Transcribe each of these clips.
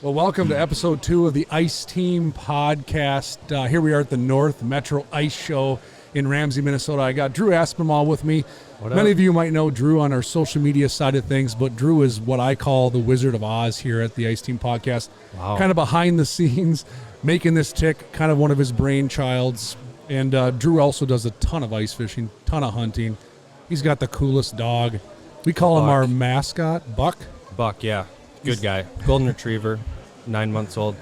Well, welcome to episode 2 of the Ice Team podcast. Here we are at the North Metro Ice Show in Ramsey, Minnesota. I got Drew Aspinall with me. Many of you might know Drew on our social media side of things, but Drew is what I call the Wizard of Oz here at the Ice Team podcast. Wow. Kind of behind the scenes, making this tick, kind of one of his brainchilds. And Drew also does a ton of ice fishing, ton of hunting. He's got the coolest dog. We call him our mascot, Buck. Buck, yeah. Good guy. Golden Retriever, 9 months old.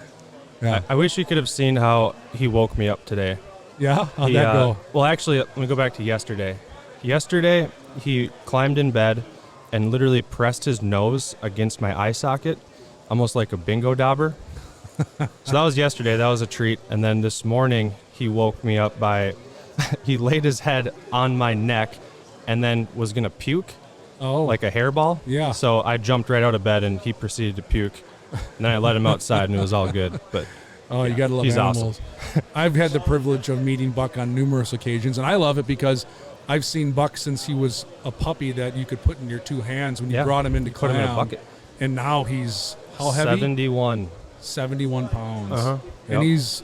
Yeah. I wish you could have seen how he woke me up today. Yeah? How'd that go? Well, actually, let me go back to yesterday. Yesterday, he climbed in bed and literally pressed his nose against my eye socket, almost like a bingo dauber. So that was yesterday. That was a treat. And then this morning, he woke me up by, he laid his head on my neck and then was going to puke. Oh. Like a hairball. Yeah. So I jumped right out of bed and he proceeded to puke. And then I let him outside and it was all good. But oh, you gotta love he's animals. Awesome. I've had the privilege of meeting Buck on numerous occasions, and I love it because I've seen Buck since he was a puppy that you could put in your two hands when you brought him into put him in a bucket. And now he's how heavy? 71 pounds. Uh-huh. And he's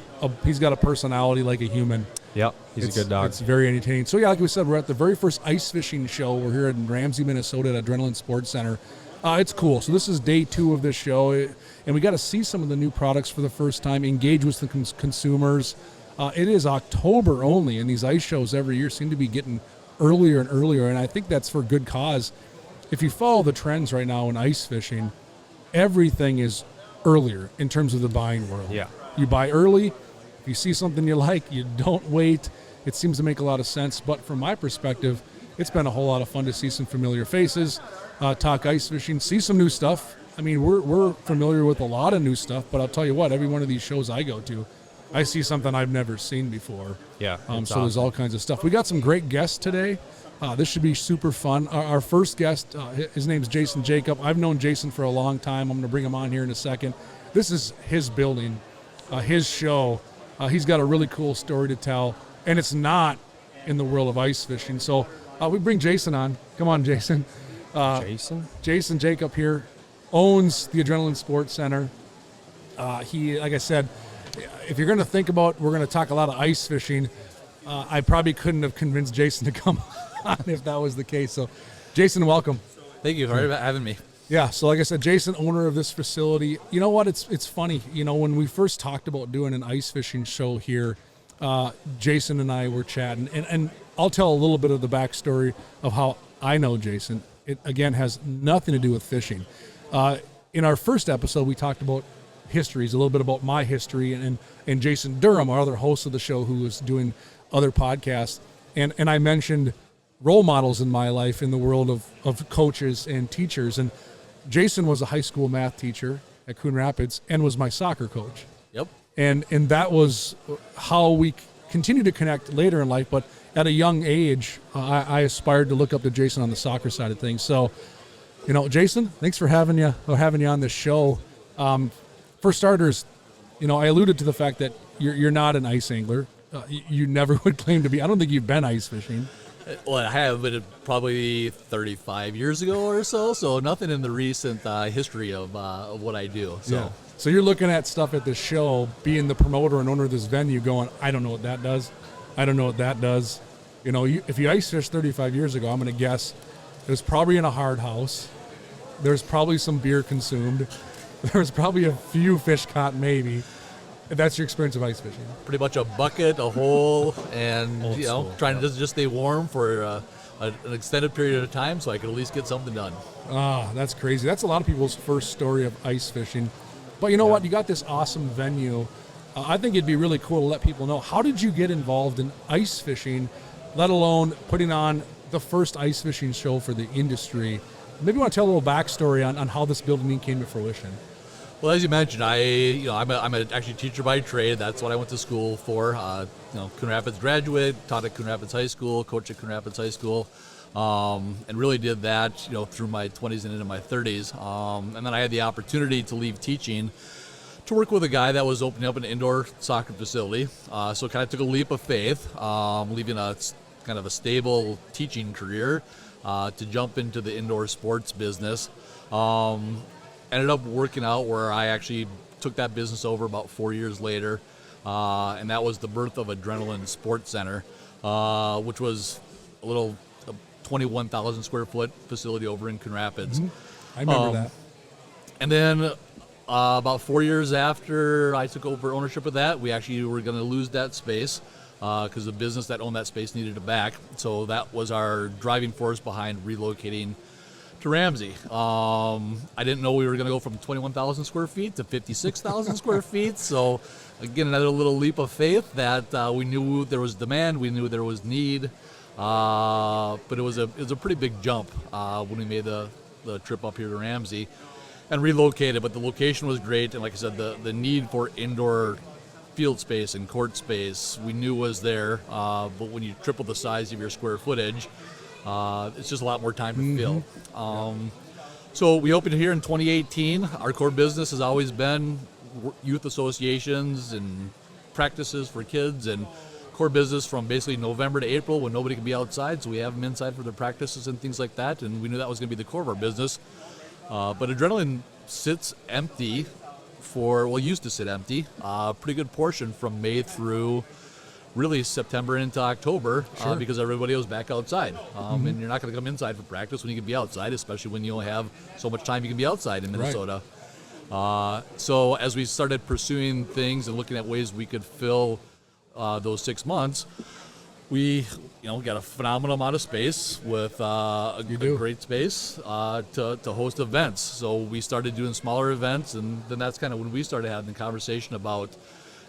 got a personality like a human. Yep, he's a good dog. It's very entertaining. So yeah, like we said, we're at the very first ice fishing show. We're here in Ramsey, Minnesota at Adrenaline Sports Center. It's cool. So this is day 2 of this show, and we got to see some of the new products for the first time, engage with the consumers. It is October only, and these ice shows every year seem to be getting earlier and earlier, and I think that's for good cause. If you follow the trends right now in ice fishing, everything is earlier in terms of the buying world. Yeah. You buy early. If you see something you like, you don't wait. It seems to make a lot of sense. But from my perspective, it's been a whole lot of fun to see some familiar faces, talk ice fishing, see some new stuff. I mean, we're familiar with a lot of new stuff, but I'll tell you what, every one of these shows I go to, I see something I've never seen before. Yeah. So awesome. There's all kinds of stuff. We got some great guests today. This should be super fun. Our first guest, his name's Jason Jacob. I've known Jason for a long time. I'm going to bring him on here in a second. This is his building, his show. He's got a really cool story to tell, and it's not in the world of ice fishing. So we bring Jason on. Come on, Jason. Jason Jacob here owns the Adrenaline Sports Center. He, like I said, if you're going to think about, we're going to talk a lot of ice fishing, I probably couldn't have convinced Jason to come on if that was the case. So, Jason, welcome. Thank you for having me. Yeah, so like I said, Jason, owner of this facility. You know what? It's funny. You know, when we first talked about doing an ice fishing show here, Jason and I were chatting, and I'll tell a little bit of the backstory of how I know Jason. It, again, has nothing to do with fishing. In our first episode, we talked about histories, a little bit about my history, and Jason Durham, our other host of the show, who was doing other podcasts, and I mentioned role models in my life in the world of coaches and teachers, and Jason was a high school math teacher at Coon Rapids and was my soccer coach. Yep. And that was how we continued to connect later in life. But at a young age, I aspired to look up to Jason on the soccer side of things. So, you know, Jason, thanks for having you on this show. For starters, you know, I alluded to the fact that you're not an ice angler. You never would claim to be. I don't think you've been ice fishing. Well, I have, but probably 35 years ago or so nothing in the recent history of what I do. So. Yeah. So you're looking at stuff at this show, being the promoter and owner of this venue, going, I don't know what that does. I don't know what that does. You know, if you ice fished 35 years ago, I'm going to guess it was probably in a hard house. There's probably some beer consumed. There's probably a few fish caught, maybe. If that's your experience of ice fishing. Pretty much a bucket, a hole, and Old school. trying to just stay warm for an extended period of time so I could at least get something done. That's crazy. That's a lot of people's first story of ice fishing. But you know what? You got this awesome venue. I think it'd be really cool to let people know, how did you get involved in ice fishing, let alone putting on the first ice fishing show for the industry? Maybe you want to tell a little backstory on how this building came to fruition. Well, as you mentioned, I'm actually a teacher by trade. That's what I went to school for. Coon Rapids graduate, taught at Coon Rapids High School, coached at Coon Rapids High School, and really did that, through my 20s and into my 30s. And then I had the opportunity to leave teaching to work with a guy that was opening up an indoor soccer facility. So kind of took a leap of faith, leaving a kind of a stable teaching career to jump into the indoor sports business. ended up working out where I actually took that business over about 4 years later, and that was the birth of Adrenaline Sports Center, which was a little 21,000 square foot facility over in Coon Rapids. I remember that. And then about 4 years after I took over ownership of that, we actually were going to lose that space because the business that owned that space needed it back. So that was our driving force behind relocating to Ramsey. I didn't know we were going to go from 21,000 square feet to 56,000 square feet. So again, another little leap of faith that we knew there was demand, we knew there was need, but it was a pretty big jump when we made the trip up here to Ramsey and relocated. But the location was great, and like I said, the need for indoor field space and court space we knew was there. But when you triple the size of your square footage, it's just a lot more time to fill. So we opened here in 2018. Our core business has always been youth associations and practices for kids, and core business from basically November to April when nobody can be outside. So we have them inside for their practices and things like that. And we knew that was going to be the core of our business. But Adrenaline sits empty used to sit empty, pretty good portion from May through really September into October, because everybody was back outside. And you're not going to come inside for practice when you can be outside, especially when you only have so much time you can be outside in Minnesota. Right. So as we started pursuing things and looking at ways we could fill those 6 months, we got a phenomenal amount of space with a great space to host events. So we started doing smaller events, and then that's kind of when we started having the conversation about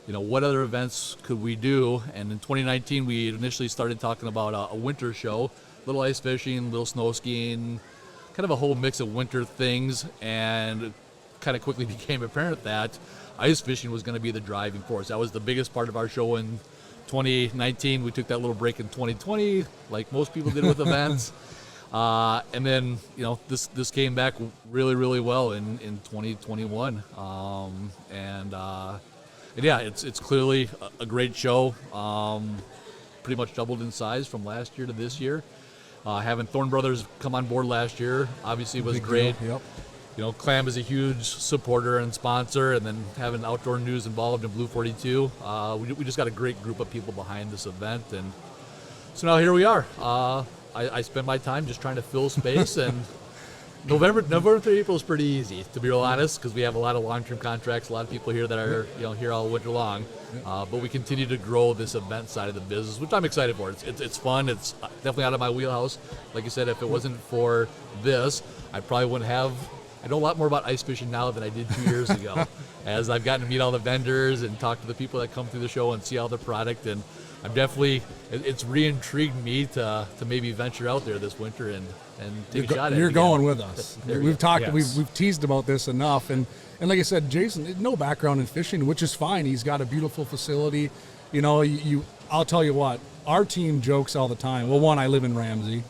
what other events could we do. And in 2019 we initially started talking about a winter show, little ice fishing, little snow skiing, kind of a whole mix of winter things, and it kind of quickly became apparent that ice fishing was going to be the driving force. That was the biggest part of our show in 2019. We took that little break in 2020, like most people did with events. And then, this came back really, really well in 2021. And yeah, it's clearly a great show. Pretty much doubled in size from last year to this year. Having Thorne Brothers come on board last year obviously was great. Yep. Clam is a huge supporter and sponsor, and then having Outdoor News involved in Blue 42. We just got a great group of people behind this event, and so now here we are. I spend my time just trying to fill space, and November through April is pretty easy, to be real honest, because we have a lot of long-term contracts, a lot of people here that are here all winter long. But we continue to grow this event side of the business, which I'm excited for. It's fun. It's definitely out of my wheelhouse. Like you said, if it wasn't for this, I probably wouldn't have. I know a lot more about ice fishing now than I did 2 years ago, as I've gotten to meet all the vendors and talk to the people that come through the show and see all the product. And I'm definitely, it's re-intrigued me to maybe venture out there this winter and take a shot at it. You're going with us. We've talked, Yes. we've teased about this enough. And like I said, Jason, no background in fishing, which is fine. He's got a beautiful facility. I'll tell you what, our team jokes all the time. Well, one, I live in Ramsey,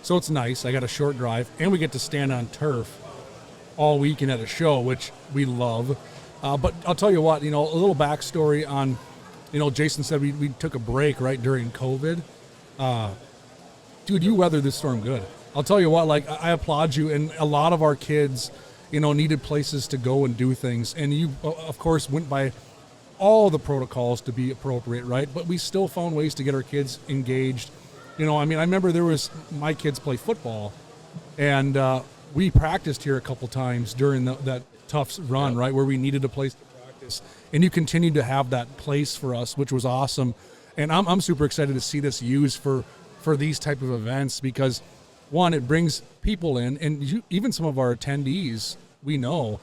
so it's nice. I got a short drive, and we get to stand on turf all weekend at a show, which we love. But I'll tell you what, a little backstory on, Jason said we took a break right during COVID. Dude, you weathered this storm good. I'll tell you what, I applaud you. And a lot of our kids, needed places to go and do things. And you, of course, went by all the protocols to be appropriate, right? But we still found ways to get our kids engaged. I remember my kids play football, and we practiced here a couple times during that tough run, right, where we needed a place to practice. And you continued to have that place for us, which was awesome. And I'm super excited to see this used for these type of events because, one, it brings people in, and even some of our attendees we know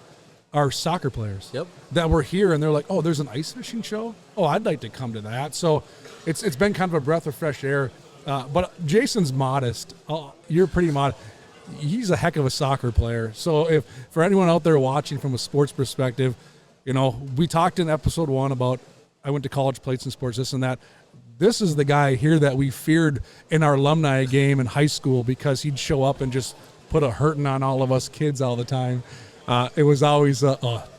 are soccer players that were here, and they're like, oh, there's an ice fishing show? Oh, I'd like to come to that. So it's been kind of a breath of fresh air. But Jason's modest. You're pretty modest. He's a heck of a soccer player. So if for anyone out there watching from a sports perspective, we talked in episode 1 about I went to college, played some sports, this and that. This is the guy here that we feared in our alumni game in high school because he'd show up and just put a hurting on all of us kids all the time. It was always,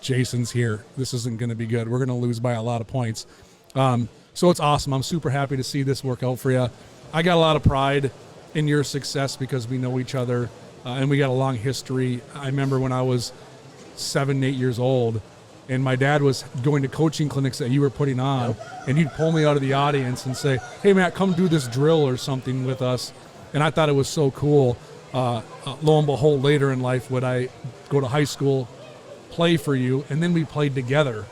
Jason's here. This isn't going to be good. We're going to lose by a lot of points. So it's awesome. I'm super happy to see this work out for you. I got a lot of pride in your success because we know each other and we got a long history. I remember when I was 7, 8 years old, and my dad was going to coaching clinics that you were putting on, and you'd pull me out of the audience and say, "Hey, Matt, come do this drill or something with us." And I thought it was so cool. Lo and behold, later in life, would I go to high school, play for you, and then we played together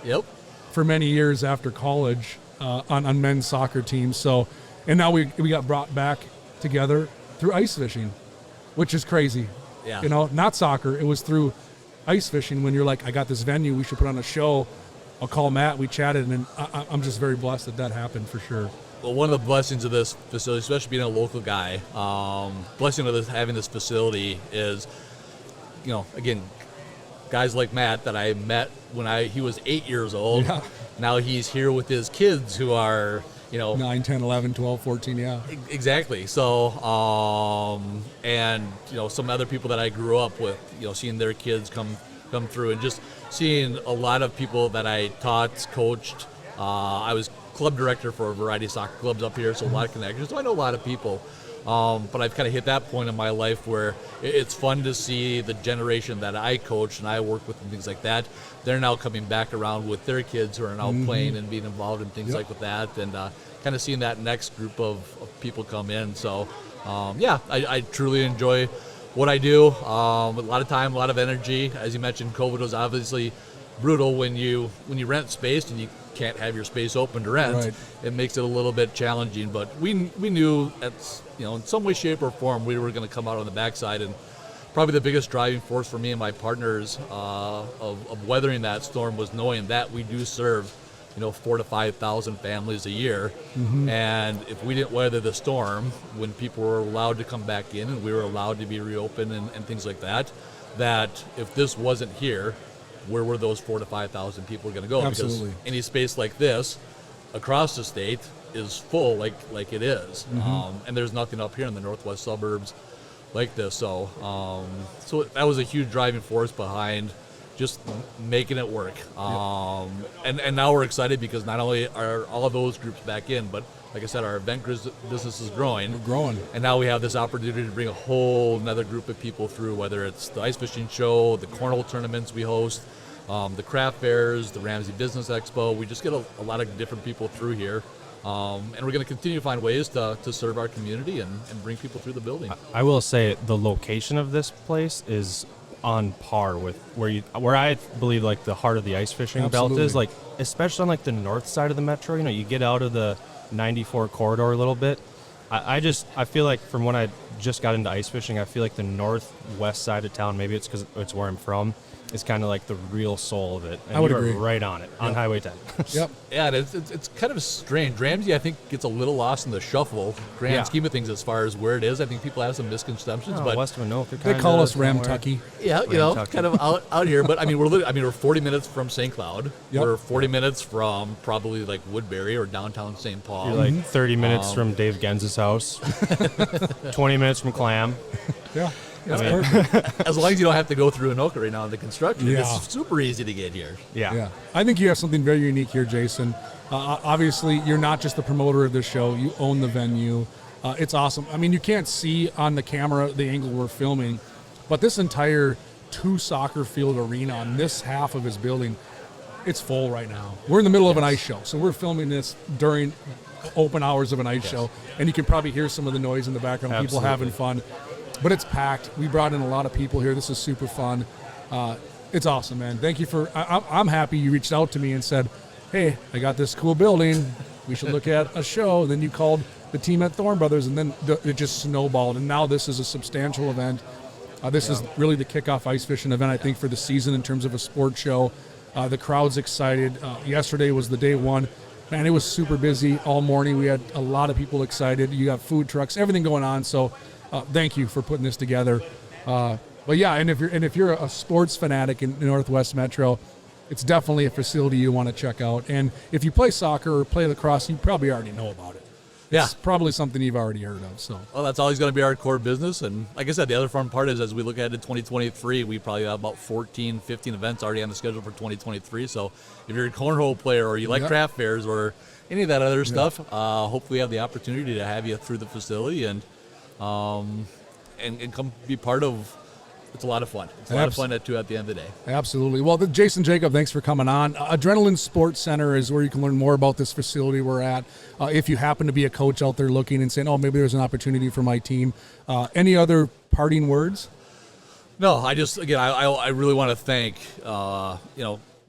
for many years after college on men's soccer teams. So, and now we got brought back together through ice fishing, which is crazy. Yeah. You know, not soccer. It was through ice fishing when you're like, I got this venue, we should put on a show. I'll call Matt. We chatted, and I'm just very blessed that happened for sure. Well, one of the blessings of this facility, especially being a local guy, blessing of having this facility is, again, guys like Matt that I met when he was 8 years old. Yeah. Now he's here with his kids who are, 9, 10, 11, 12, 14, yeah. Exactly. So, and, some other people that I grew up with, seeing their kids come through, and just seeing a lot of people that I taught, coached. I was club director for a variety of soccer clubs up here, so a lot of connections. So I know a lot of people. But I've kind of hit that point in my life where it's fun to see the generation that I coach and I work with and things like that. They're now coming back around with their kids who are now playing and being involved in things like with that, and kind of seeing that next group of people come in. So, I truly enjoy what I do. A lot of time, a lot of energy. As you mentioned, COVID was obviously brutal when you rent space and you can't have your space open to rent. Right. It makes it a little bit challenging, but we knew in some way, shape, or form we were going to come out on the backside. And probably the biggest driving force for me and my partners of weathering that storm was knowing that we do serve 4,000 to 5,000 families a year. And if we didn't weather the storm, when people were allowed to come back in and we were allowed to be reopened and things like that, that if this wasn't here, where were those 4,000 to 5,000 people going to go? Absolutely. Because any space like this across the state is full like it is. And there's nothing up here in the northwest suburbs like this. So that was a huge driving force behind just making it work. And now we're excited because not only are all of those groups back in, but like I said, our event business is growing. We're growing. And now we have this opportunity to bring a whole another group of people through, whether it's the ice fishing show, the cornhole tournaments we host, the craft fairs, the Ramsey Business Expo. We just get a lot of different people through here. And we're going to continue to find ways to serve our community and bring people through the building. I will say the location of this place is on par with where I believe like the heart of the ice fishing belt is, like especially on like the north side of the metro. You get out of the 94 corridor a little bit. I feel like from when I just got into ice fishing, I feel like the northwest side of town, maybe it's because it's where I'm from, is kind of like the real soul of it. And I would you agree. are right on it, on Highway 10. Yep. Yeah, and it's kind of strange. Ramsey, I think, gets a little lost in the shuffle, grand scheme of things, as far as where it is. I think people have some misconceptions, but west of Anoka, They call us Ramtucky. yeah, kind of out here. But I mean, we're 40 minutes from St. Cloud. Yep. We're 40 minutes from probably like Woodbury or downtown St. Paul. You're like 30 minutes from Dave Genz's house, 20 minutes from Clam. Yeah. That's perfect. As long as you don't have to go through Anoka right now in the construction, Yeah. it's super easy to get here. Yeah. I think you have something very unique here, Jason. Obviously, you're not just the promoter of this show. You own the venue. It's awesome. I mean, you can't see on the camera the angle we're filming, but this entire 2 soccer field arena on this half of his building, it's full right now. We're in the middle of an ice show, so we're filming this during open hours of an ice show, and you can probably hear some of the noise in the background, people having fun. But it's packed. We brought in a lot of people here. This is super fun. It's awesome, man. Thank you for. I'm happy you reached out to me and said, "Hey, I got this cool building. We should look at a show." Then you called the team at Thorne Brothers, and then it just snowballed. And now this is a substantial event. This is really the kickoff ice fishing event, I think, for the season in terms of a sports show. The crowd's excited. Yesterday was the day one. Man, it was super busy all morning. We had a lot of people excited. You got food trucks, everything going on. So. Thank you for putting this together. But yeah, and if you're a sports fanatic in the Northwest Metro, it's definitely a facility you want to check out. And if you play soccer or play lacrosse, you probably already know about it. It's probably something you've already heard of. So well, that's always going to be our core business. And like I said, the other fun part is as we look ahead to 2023, we probably have about 14, 15 events already on the schedule for 2023. So if you're a cornhole player or you like craft fairs or any of that other stuff, hopefully we have the opportunity to have you through the facility and come be part of it's a lot of fun. It's a lot of fun at the end of the day. Absolutely. Well, Jason Jacob, thanks for coming on. Adrenaline Sports Center is where you can learn more about this facility we're at. If you happen to be a coach out there looking and saying, oh, maybe there's an opportunity for my team. Any other parting words? No, I really want to thank,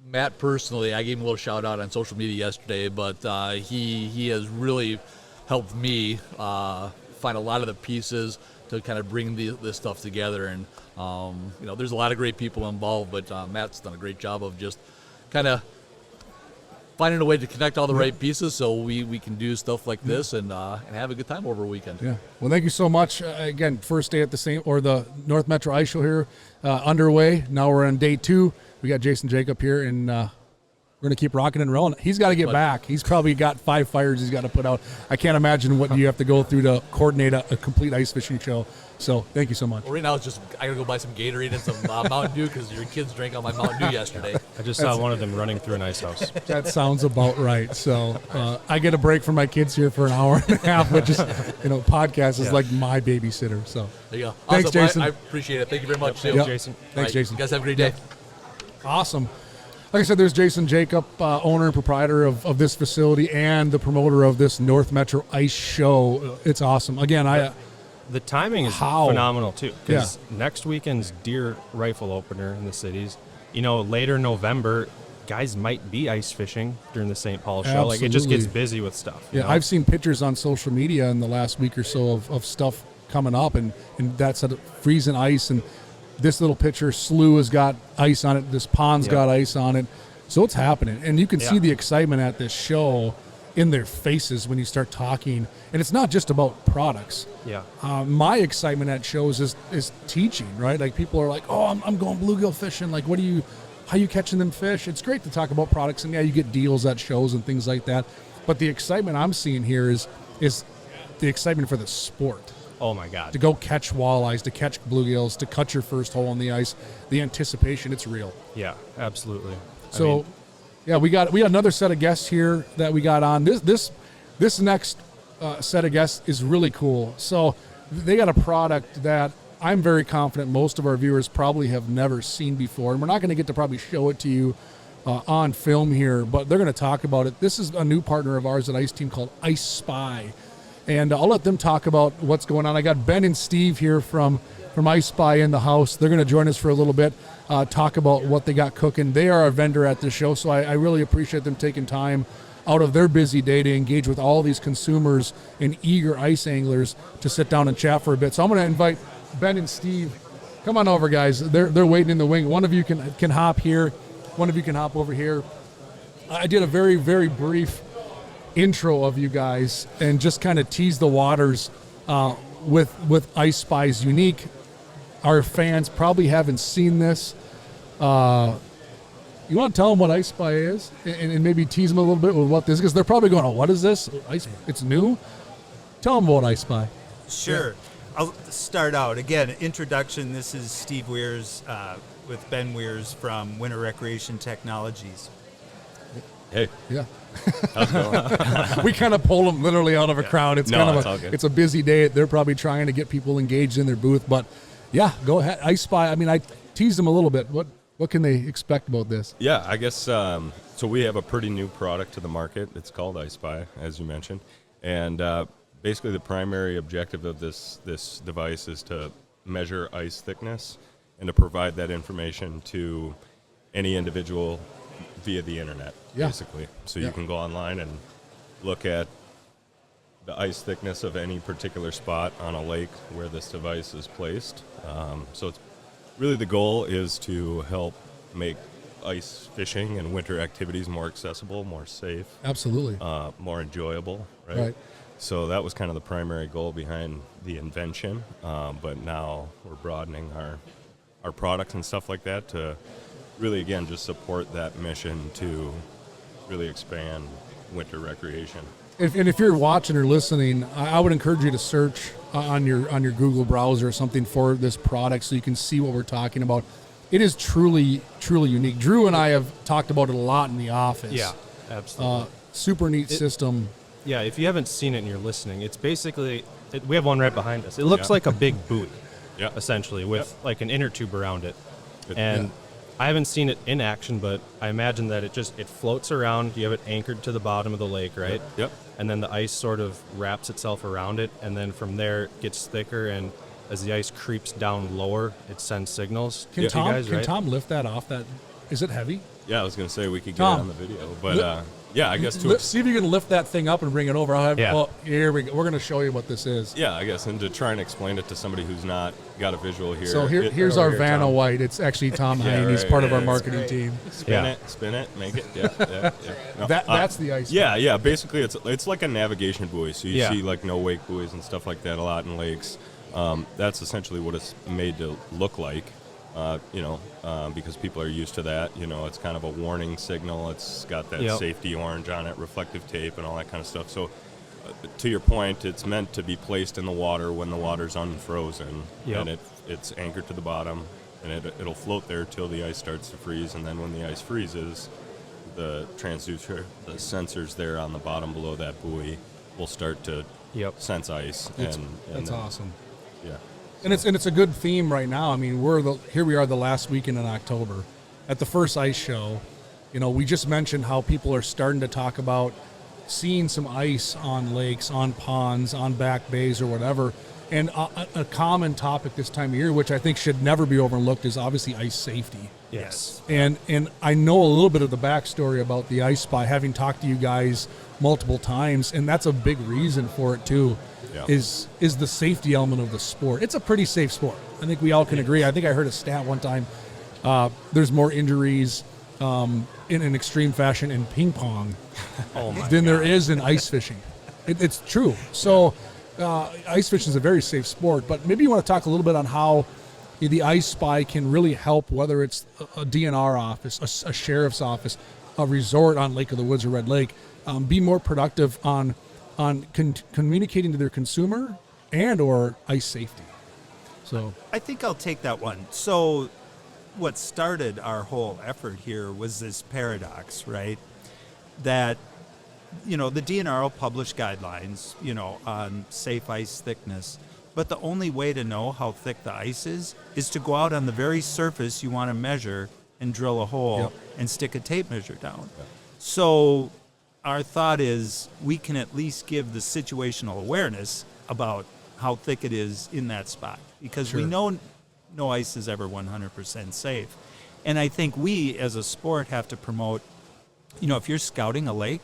Matt personally. I gave him a little shout out on social media yesterday, but he has really helped me find a lot of the pieces to kind of bring this stuff together. And, there's a lot of great people involved, but Matt's done a great job of just kind of finding a way to connect all the right pieces so we can do stuff like this and have a good time over a weekend. Yeah. Well, thank you so much. Again, first day at the North Metro Ice Show here underway. Now we're on day 2. We got Jason Jacob here, and we're going to keep rocking and rolling. He's got to get back. He's probably got 5 fires he's got to put out. I can't imagine what you have to go through to coordinate a complete ice fishing show. So thank you so much. Well, right now it's just I got to go buy some Gatorade and some Mountain Dew because your kids drank all my Mountain Dew yesterday. I just saw one of them running through an ice house. That sounds about right. So I get a break from my kids here for an hour and a half, which is, podcast is like my babysitter. So there you go. Thanks, awesome. Jason. I appreciate it. Thank you very much, too. Yep. Jason. Thanks, Jason. You guys have a great day. Awesome. Like I said, there's Jason Jacob, owner and proprietor of this facility and the promoter of this North Metro Ice Show. It's awesome. Again, the timing is phenomenal, too, because next weekend's deer rifle opener in the cities. Later November, guys might be ice fishing during the St. Paul show. Absolutely. Like, it just gets busy with stuff. Yeah, I've seen pictures on social media in the last week or so of stuff coming up, and that's at freezing ice, and this little pitcher slough has got ice on it. This pond's got ice on it. So it's happening. And you can see the excitement at this show in their faces when you start talking. And it's not just about products. Yeah. My excitement at shows is teaching, right? Like people are like, oh, I'm going bluegill fishing. Like, how you catching them fish? It's great to talk about products. And you get deals at shows and things like that. But the excitement I'm seeing here is the excitement for the sport. Oh, my God. To go catch walleyes, to catch bluegills, to cut your first hole on the ice, the anticipation, it's real. Yeah, absolutely. So, we got another set of guests here that we got on. This next set of guests is really cool. So they got a product that I'm very confident most of our viewers probably have never seen before, and we're not going to get to probably show it to you on film here, but they're going to talk about it. This is a new partner of ours at Ice Team called ICESPY. And I'll let them talk about what's going on. I got Ben and Steve here from ICESPY in the house. They're going to join us for a little bit, talk about what they got cooking. They are a vendor at the show, so I really appreciate them taking time out of their busy day to engage with all these consumers and eager ice anglers to sit down and chat for a bit. So I'm going to invite Ben and Steve. Come on over, guys. They're waiting in the wing. One of you can hop here. One of you can hop over here. I did a very, very brief intro of you guys and just kind of tease the waters with ICESPY's unique. Our fans probably haven't seen this. You want to tell them what ICESPY is and maybe tease them a little bit with what this is, because they're probably going, oh, what is this? It's new? Tell them about ICESPY. Sure. Yeah. I'll start out. Again, introduction. This is Steve Weeres with Ben Weeres from Winter Recreation Technologies. Hey. Yeah. How's it going? We kind of pull them literally out of a crowd. It's all good. It's a busy day. They're probably trying to get people engaged in their booth, but yeah, go ahead. ICESPY. I mean, I teased them a little bit. What can they expect about this? Yeah, I guess so we have a pretty new product to the market. It's called ICESPY, as you mentioned. And basically the primary objective of this device is to measure ice thickness and to provide that information to any individual via the internet, basically. So you can go online and look at the ice thickness of any particular spot on a lake where this device is placed. So it's really, the goal is to help make ice fishing and winter activities more accessible, more safe. Absolutely. More enjoyable, right? So that was kind of the primary goal behind the invention. But now we're broadening our products and stuff like that to really, again, just support that mission to really expand winter recreation. And if you're watching or listening, I would encourage you to search on your Google browser or something for this product so you can see what we're talking about. It is truly, truly unique. Drew and I have talked about it a lot in the office. Yeah, absolutely. Super neat system. Yeah, if you haven't seen it and you're listening, it's basically, we have one right behind us. It looks like a big buoy. Yeah. essentially, with like an inner tube around it. Good. And I haven't seen it in action, but I imagine that it floats around. You have it anchored to the bottom of the lake, right? Yep. And then the ice sort of wraps itself around it, and then from there it gets thicker, and as the ice creeps down lower, it sends signals Can to Tom you guys, can right? Tom lift that off? That is it heavy? Yeah, I was going to say we could get Tom, it on the video, but yeah, I guess See if you can lift that thing up and bring it over. I'll have, Yeah. Well, here we go. We're going to show you what this is. yeah, I guess, and to try and explain it to somebody who's not got a visual here. So here's our Vanna White. It's actually Tom Yeah, Hine. He's right, part of yeah, our that's marketing team. Spin it, make it. Yeah. No, That's the ice. Yeah. Basically, it's like a navigation buoy. So you Yeah. see like no wake buoys and stuff like that a lot in lakes. That's essentially what it's made to look like. Because people are used to that. It's kind of a warning signal. It's got that Yep. safety orange on it, reflective tape, and all that kind of stuff. So, to your point, it's meant to be placed in the water when the water's unfrozen, Yep. and it's anchored to the bottom, and it'll float there till the ice starts to freeze, and then when the ice freezes, the transducer, the sensors there on the bottom below that buoy, will start to Yep. sense ice. That's and then- awesome. Yeah. And it's a good theme right now. I mean, here we are the last weekend in October at the first ice show. We just mentioned how people are starting to talk about seeing some ice on lakes, on ponds, on back bays or whatever. And a common topic this time of year, which I think should never be overlooked, is obviously ice safety. Yes. And I know a little bit of the backstory about the ICESPY, having talked to you guys multiple times, and that's a big reason for it too. Yeah. Is the safety element of the sport. It's a pretty safe sport. I think we all can agree. I think I heard a stat one time. There's more injuries in an extreme fashion in ping pong than there is in ice fishing. It's true. So ice fishing is a very safe sport. But maybe you want to talk a little bit on how the ICESPY can really help, whether it's a DNR office, a sheriff's office, a resort on Lake of the Woods or Red Lake, be more productive on communicating to their consumer and or ice safety. So I think I'll take that one. So what started our whole effort here was this paradox, right? That, the DNR will publish guidelines, on safe ice thickness, but the only way to know how thick the ice is to go out on the very surface you want to measure and drill a hole and stick a tape measure down. So our thought is we can at least give the situational awareness about how thick it is in that spot, because we know no ice is ever 100% safe. And I think we as a sport have to promote, if you're scouting a lake,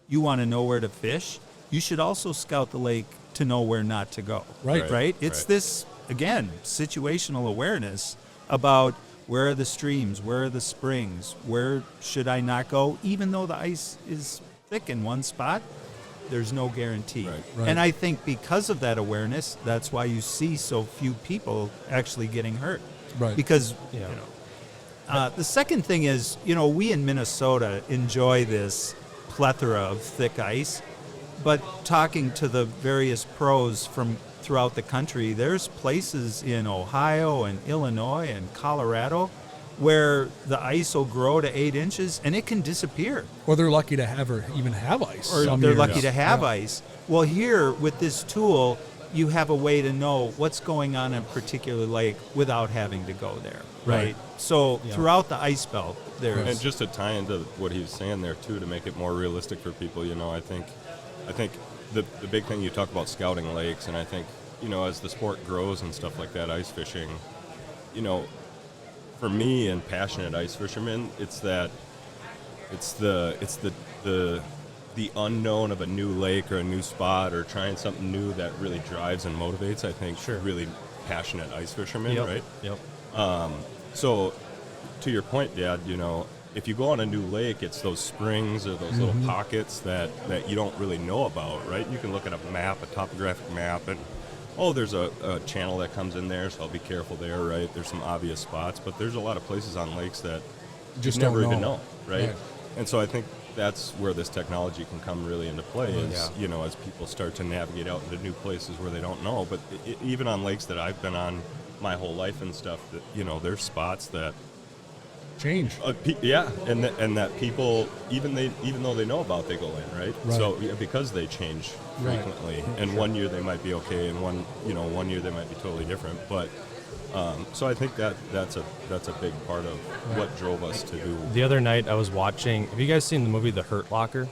you want to know where to fish, you should also scout the lake to know where not to go. Right? It's this, again, situational awareness about where are the streams, where are the springs, where should I not go, even though the ice is thick in one spot, there's no guarantee. Right. And I think because of that awareness, that's why you see so few people actually getting hurt. Right. Because, the second thing is, we in Minnesota enjoy this plethora of thick ice, but talking to the various pros from throughout the country, there's places in Ohio and Illinois and Colorado where the ice will grow to 8 inches and it can disappear. or they're lucky to even have ice. Or some they're years. lucky to have ice. Well, here with this tool, you have a way to know what's going on in a particular lake without having to go there, right? So throughout the ice belt, there's... And just to tie into what he was saying there too, to make it more realistic for people, I think the big thing you talk about scouting lakes, and I think as the sport grows and stuff like that, ice fishing, for me and passionate ice fishermen, it's the unknown of a new lake or a new spot or trying something new that really drives and motivates, I think, really passionate ice fishermen, right? Yep. So, to your point, Dad, if you go on a new lake, it's those springs or those little pockets that you don't really know about, right? You can look at a map, a topographic map, and there's a channel that comes in there, so I'll be careful there, right? There's some obvious spots, but there's a lot of places on lakes that Just you never don't even know. know, right? And so I think that's where this technology can come really into play is, as people start to navigate out into new places where they don't know. But even on lakes that I've been on my whole life and stuff, that, there's spots that change. And that people, even though they know about, they go in, right? So because they change frequently, and one year they might be okay, and one year they might be totally different. But so I think that's a big part of what drove us to do. The other night I was watching. Have you guys seen the movie The Hurt Locker?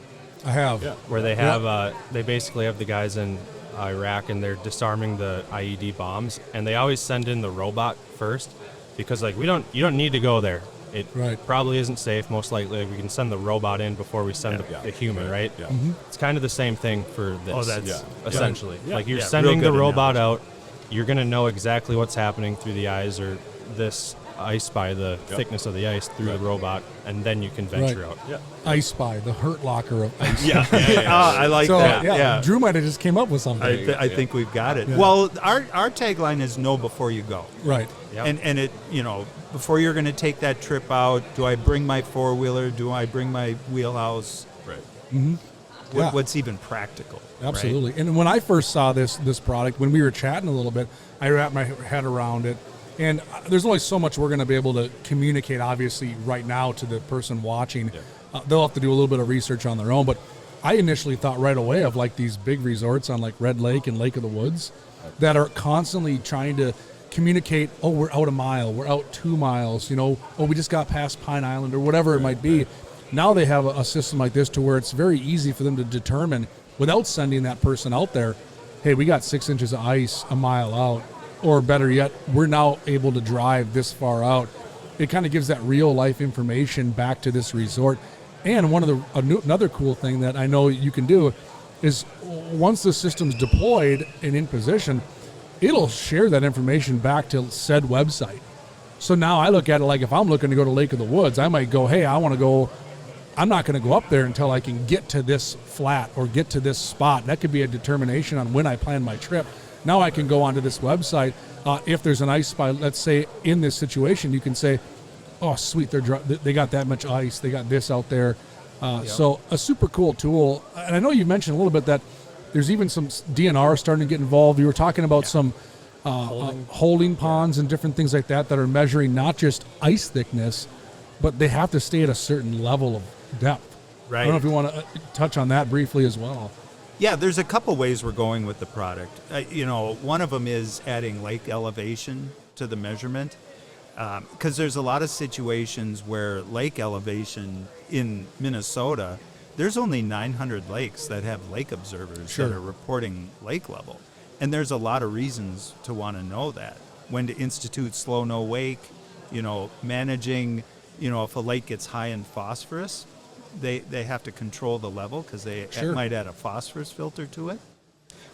I have. Yeah. Where they have they basically have the guys in Iraq and they're disarming the IED bombs, and they always send in the robot first because you don't need to go there. It probably isn't safe. Most likely we can send the robot in before we send the human, right? Yeah. It's kind of the same thing for this. Oh, that's essentially. Yeah. Like you're Yeah, sending real the good robot analogy. out, you're going to know exactly what's happening through the eyes or this ICESPY, the thickness of the ice through the robot, and then you can venture out. Yeah. ICESPY, the hurt locker of ice. I like So, that. yeah, Drew might have just came up with something. I think we've got it. Yeah. Well, our tagline is know before you go. Right. Yep. And it, before you're going to take that trip out, do I bring my four-wheeler? Do I bring my wheelhouse? Right. Yeah. What's even practical? Absolutely. And when I first saw this product, when we were chatting a little bit, I wrapped my head around it. And there's only so much we're going to be able to communicate, obviously, right now to the person watching. They'll have to do a little bit of research on their own. But I initially thought right away of these big resorts on Red Lake and Lake of the Woods that are constantly trying to communicate, oh, we're out a mile, we're out 2 miles, oh, we just got past Pine Island or whatever it might be. Now they have a system like this to where it's very easy for them to determine without sending that person out there, hey, we got 6 inches of ice a mile out, or better yet, we're now able to drive this far out. It kind of gives that real life information back to this resort. And another cool thing that I know you can do is once the system's deployed and in position, it'll share that information back to said website. So now I look at it like if I'm looking to go to Lake of the Woods, I might go, hey, I want to go. I'm not going to go up there until I can get to this flat or get to this spot. That could be a determination on when I plan my trip. Now I can go onto this website. If there's an ice spy, let's say in this situation, you can say, oh, sweet, they got that much ice. They got this out there. So a super cool tool. And I know you mentioned a little bit that there's even some DNR starting to get involved. You were talking about some holding ponds and different things like that are measuring not just ice thickness, but they have to stay at a certain level of depth. Right. I don't know if you want to touch on that briefly as well. Yeah, there's a couple ways we're going with the product. One of them is adding lake elevation to the measurement, because there's a lot of situations where lake elevation in Minnesota, there's only 900 lakes that have lake observers that are reporting lake level. And there's a lot of reasons to want to know that. When to institute slow no wake, managing, if a lake gets high in phosphorus, they have to control the level because they might add a phosphorus filter to it.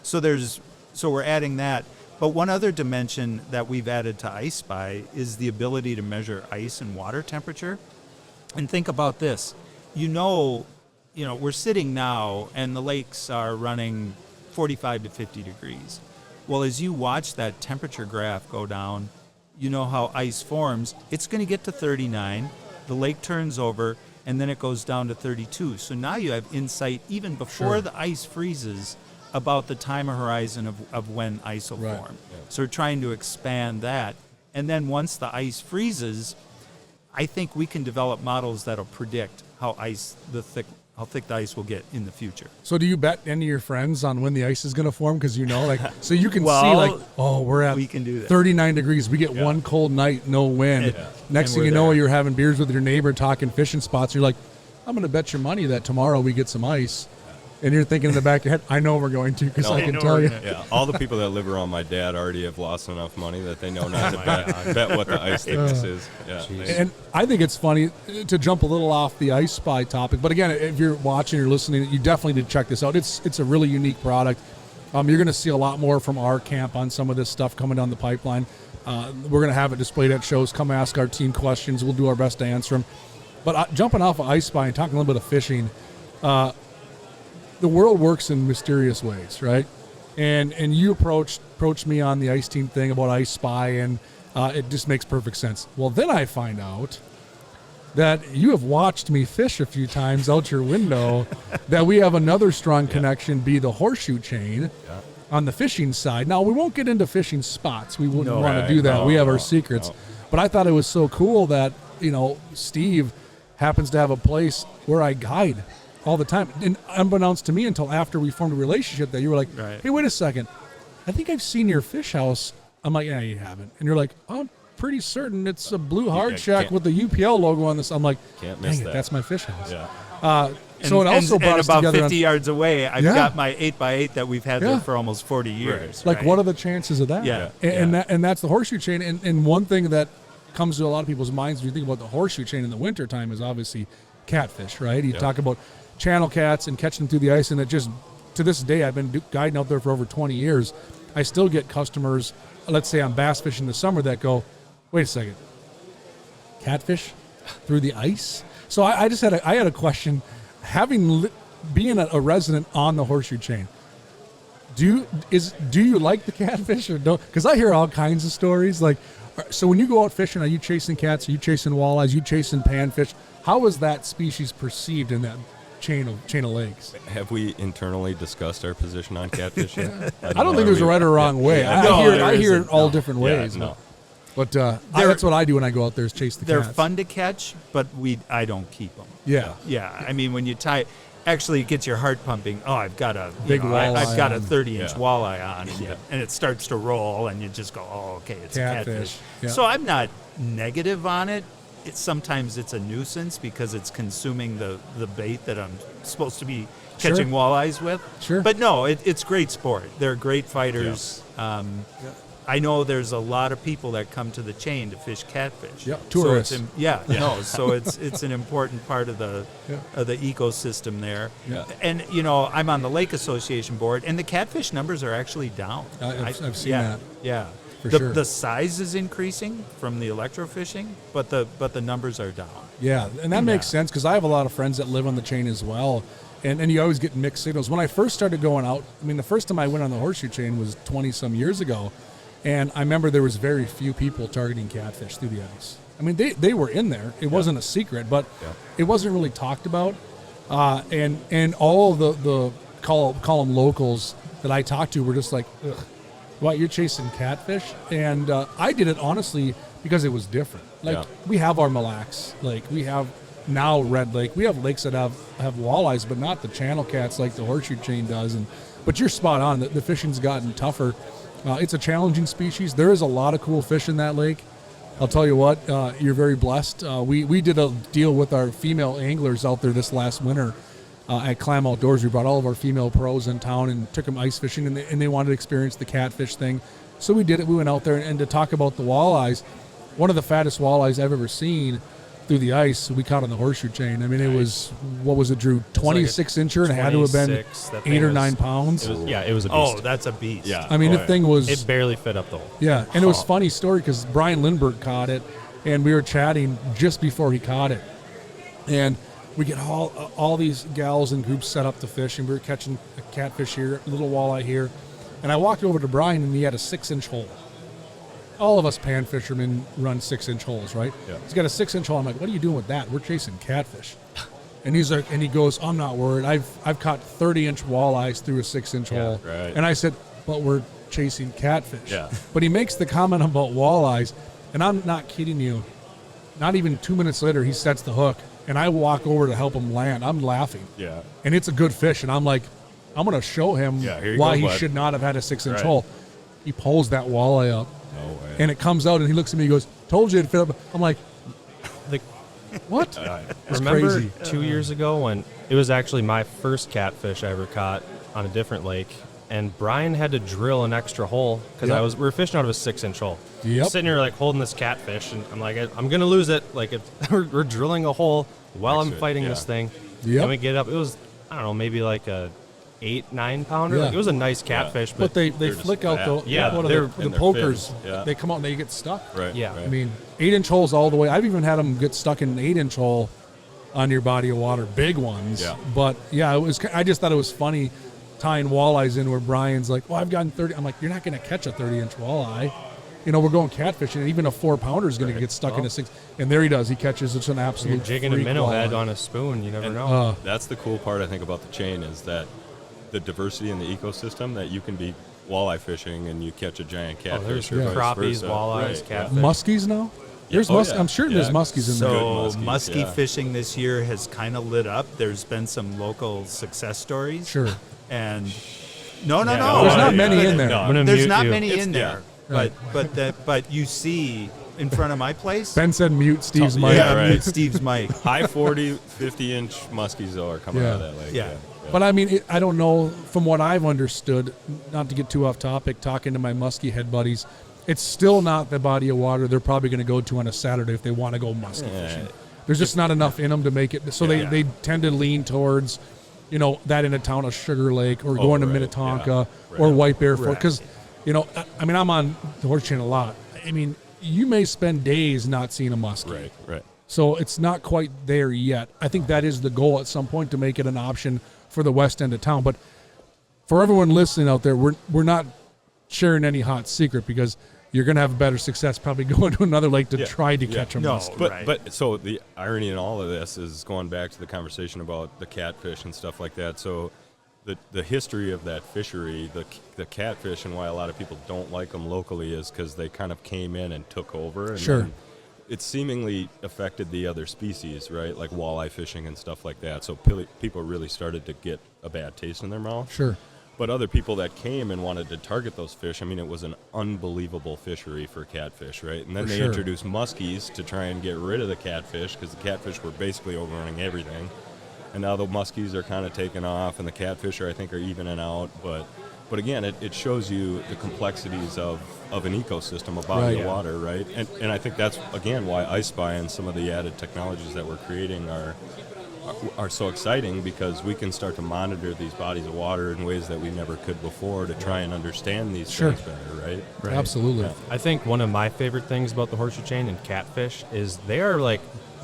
So we're adding that. But one other dimension that we've added to ICESPY is the ability to measure ice and water temperature. And think about this. We're sitting now and the lakes are running 45 to 50 degrees. Well, as you watch that temperature graph go down, you know how ice forms. It's going to get to 39. The lake turns over, and then it goes down to 32. So now you have insight even before the ice freezes about the time horizon of when ice will form. Yeah. So we're trying to expand that. And then once the ice freezes, I think we can develop models that'll predict how thick the ice will get in the future. So do you bet any of your friends on when the ice is going to form? Because so you can see we're at we can do that. 39 degrees. We get one cold night, no wind. Next thing you know, you're having beers with your neighbor, talking fishing spots. You're like, I'm going to bet your money that tomorrow we get some ice. And you're thinking in the back of your head, I know we're going to because I can tell you. Yeah, all the people that live around my dad already have lost enough money that they know not to bet what the ice thickness is. Yeah, and I think it's funny to jump a little off the ICESPY topic. But again, if you're watching or listening, you definitely need to check this out. It's a really unique product. You're going to see a lot more from our camp on some of this stuff coming down the pipeline. We're going to have it displayed at shows. Come ask our team questions. We'll do our best to answer them. But jumping off of ICESPY and talking a little bit of fishing, the world works in mysterious ways, right? And you approached me on the ice team thing about ICESPY, and it just makes perfect sense. Well, then I find out that you have watched me fish a few times out your window, that we have another strong connection, be the Horseshoe Chain on the fishing side. Now, we won't get into fishing spots. We wouldn't want to do that. We have our secrets. But I thought it was so cool that Steve happens to have a place where I guide all the time. And unbeknownst to me until after we formed a relationship that you were like, Right. hey, wait a second. I think I've seen your fish house. I'm like, yeah, you haven't. And you're like, oh, I'm pretty certain it's a blue hard shack with the UPL logo on this. I'm like, Can't miss dang it, that. that's my fish house. Yeah. So it also brought and us about together 50 yards away, I've Yeah. got my 8x8 that we've had Yeah. there for almost 40 years. Like, right? what are the chances of that? Yeah. And that's the horseshoe chain. And one thing that comes to a lot of people's minds when you think about the horseshoe chain in the wintertime is obviously catfish, right? You talk about channel cats and catching them through the ice, and it just, to this day, I've been guiding out there for over 20 years. I still get customers, let's say I'm bass fishing in the summer, that go, wait a second, catfish through the ice? So I just had a question. Being a resident on the horseshoe chain, do you like the catfish or don't? Because I hear all kinds of stories. Like, so when you go out fishing, are you chasing cats? Are you chasing walleyes? Are you chasing panfish? How is that species perceived in that chain of lakes? Have we internally discussed our position on catfish yet? I don't think there's a right or wrong way. No, I hear it isn't. all No. different Yeah, ways. no. But that's what I do when I go out there is chase the They're cats. fun to catch, but I don't keep them. Yeah. Yeah, I mean, when you tie, actually it gets your heart pumping. Oh, I've got a Big I've got a walleye on. 30-inch Yeah. walleye on, and it starts to roll, and you just go, oh, okay, it's a Catfish. catfish. Yeah. So I'm not negative on it. Sometimes it's a nuisance because it's consuming the bait that I'm supposed to be Sure. catching walleyes with. Sure. But no, it's great sport. They're great fighters. I know there's a lot of people that come to the chain to fish catfish. Yep, So tourists. so it's an important part of the ecosystem there. Yeah. And I'm on the Lake Association board, and the catfish numbers are actually down. I've seen yeah, that. Yeah. For the, sure. the size is increasing from the electrofishing, but the numbers are down. Yeah, and that makes Yeah. sense because I have a lot of friends that live on the chain as well, and you always get mixed signals. When I first started going out, I mean, the first time I went on the horseshoe chain was 20-some years ago, and I remember there was very few people targeting catfish through the ice. I mean, they were in there. It wasn't a secret, but it wasn't really talked about. And all of the call them locals that I talked to were just like, ugh, what, you're chasing catfish? And I did it honestly because it was different. Like, we have our Mille Lacs Lake, we have now Red Lake, we have lakes that have walleyes, but not the channel cats like the horseshoe chain does. But you're spot on. The fishing's gotten tougher. It's a challenging species. There is a lot of cool fish in that lake. I'll tell you what, you're very blessed. We did a deal with our female anglers out there this last winter at Clam Outdoors. We brought all of our female pros in town and took them ice fishing, and they wanted to experience the catfish thing. So we did it. We went out there, and to talk about the walleyes, one of the fattest walleyes I've ever seen through the ice, we caught on the horseshoe chain. I mean, it was, what was it, Drew? 26-incher, and it had to have been 8 or 9 pounds. It was a beast. Oh, that's a beast. Yeah. I mean, the thing was... It barely fit up the hole. Yeah, and it was a funny story because Brian Lindbergh caught it, and we were chatting just before he caught it. And we get all these gals and groups set up to fish, and we were catching a catfish here, a little walleye here. And I walked over to Brian, and he had a 6-inch hole. All of us pan fishermen run 6-inch holes, right? Yeah. He's got a 6-inch hole. I'm like, what are you doing with that? We're chasing catfish. And he's like, and he goes, I'm not worried. I've caught 30-inch walleyes through a 6-inch hole. right. And I said, but we're chasing catfish. Yeah. But he makes the comment about walleyes, and I'm not kidding you. Not even 2 minutes later, he sets the hook, and I walk over to help him land. I'm laughing. Yeah. And it's a good fish, and I'm like, I'm going to show him here you why go, he bud. should not have had a 6-inch Right. hole. He pulls that walleye up, No way. and it comes out, and he looks at me, he goes, told you it'd fit up. I'm like, The- what? That's Remember crazy. 2 years ago when it was actually my first catfish I ever caught on a different lake, and Brian had to drill an extra hole because Yep. we were fishing out of a 6-inch hole. Yep. Sitting here like holding this catfish, and I'm like, I'm gonna lose it. Like we're drilling a hole while I'm Extra, fighting yeah. this thing. Yep. And we get up. It was, I don't know, maybe like a 8-9 pounder. Yeah. Like, it was a nice catfish, But they They're just flick out fat. the Yeah, what are they're- the and they're pokers. fins. Yeah. They come out and they get stuck. Right. Yeah. Right. I mean, 8-inch holes all the way. I've even had them get stuck in an 8-inch hole on your body of water, big ones. Yeah. But yeah, it was. I just thought it was funny tying walleyes in where Brian's like, "Well, I've gotten 30." I'm like, "You're not going to catch a 30-inch walleye." You know, we're going catfishing, and even a 4-pounder is going to get stuck in a 6. And there he does. He catches. It's an absolute. you're jigging a freak minnow head walleye. on a spoon. You never know. That's the cool part I think about the chain is that the diversity in the ecosystem that you can be walleye fishing and you catch a giant catfish. there's or vice crappies, versa. walleyes, Right, yeah. catfish. Muskies now. There's I'm sure there's muskies in there. So Good muskies, muskie yeah. fishing this year has kind of lit up. There's been some local success stories. Sure. And no. There's not many in there. I'm gonna There's mute not you. many in there. Right. But you see in front of my place. Ben said mute Steve's Yeah, mic. right. mute Steve's mic. High 40, 50-inch muskies though are coming out of that lake. Yeah. But I mean, I don't know. From what I've understood, not to get too off topic, talking to my muskie head buddies, it's still not the body of water they're probably going to go to on a Saturday if they want to go muskie fishing. There's just not enough in them to make it. So they tend to lean towards, that in a town of Sugar Lake or going to right, Minnetonka yeah, or right. White Bear Fort. Right. Because, I mean, I'm on the Horseshoe Chain a lot. I mean, you may spend days not seeing a muskie. Right. So it's not quite there yet. I think that is the goal at some point to make it an option for the west end of town. But for everyone listening out there, we're not sharing any hot secret because you're going to have better success probably going to another lake to try to catch a No. muskie. But so the irony in all of this is going back to the conversation about the catfish and stuff like that. So the history of that fishery, the catfish, and why a lot of people don't like them locally is because they kind of came in and took over. And Sure. then it seemingly affected the other species, right? Like walleye fishing and stuff like that. So people really started to get a bad taste in their mouth. Sure. But other people that came and wanted to target those fish, I mean, it was an unbelievable fishery for catfish, right? And then For they sure. introduced muskies to try and get rid of the catfish because the catfish were basically overrunning everything. And now the muskies are kind of taking off, and the catfish are evening out. But again, it shows you the complexities of an ecosystem, a body of water, right? And I think that's, again, why ICESPY and some of the added technologies that we're creating are so exciting, because we can start to monitor these bodies of water in ways that we never could before to try and understand these things better, right? Absolutely. I think one of my favorite things about the Horseshoe Chain and catfish is they are like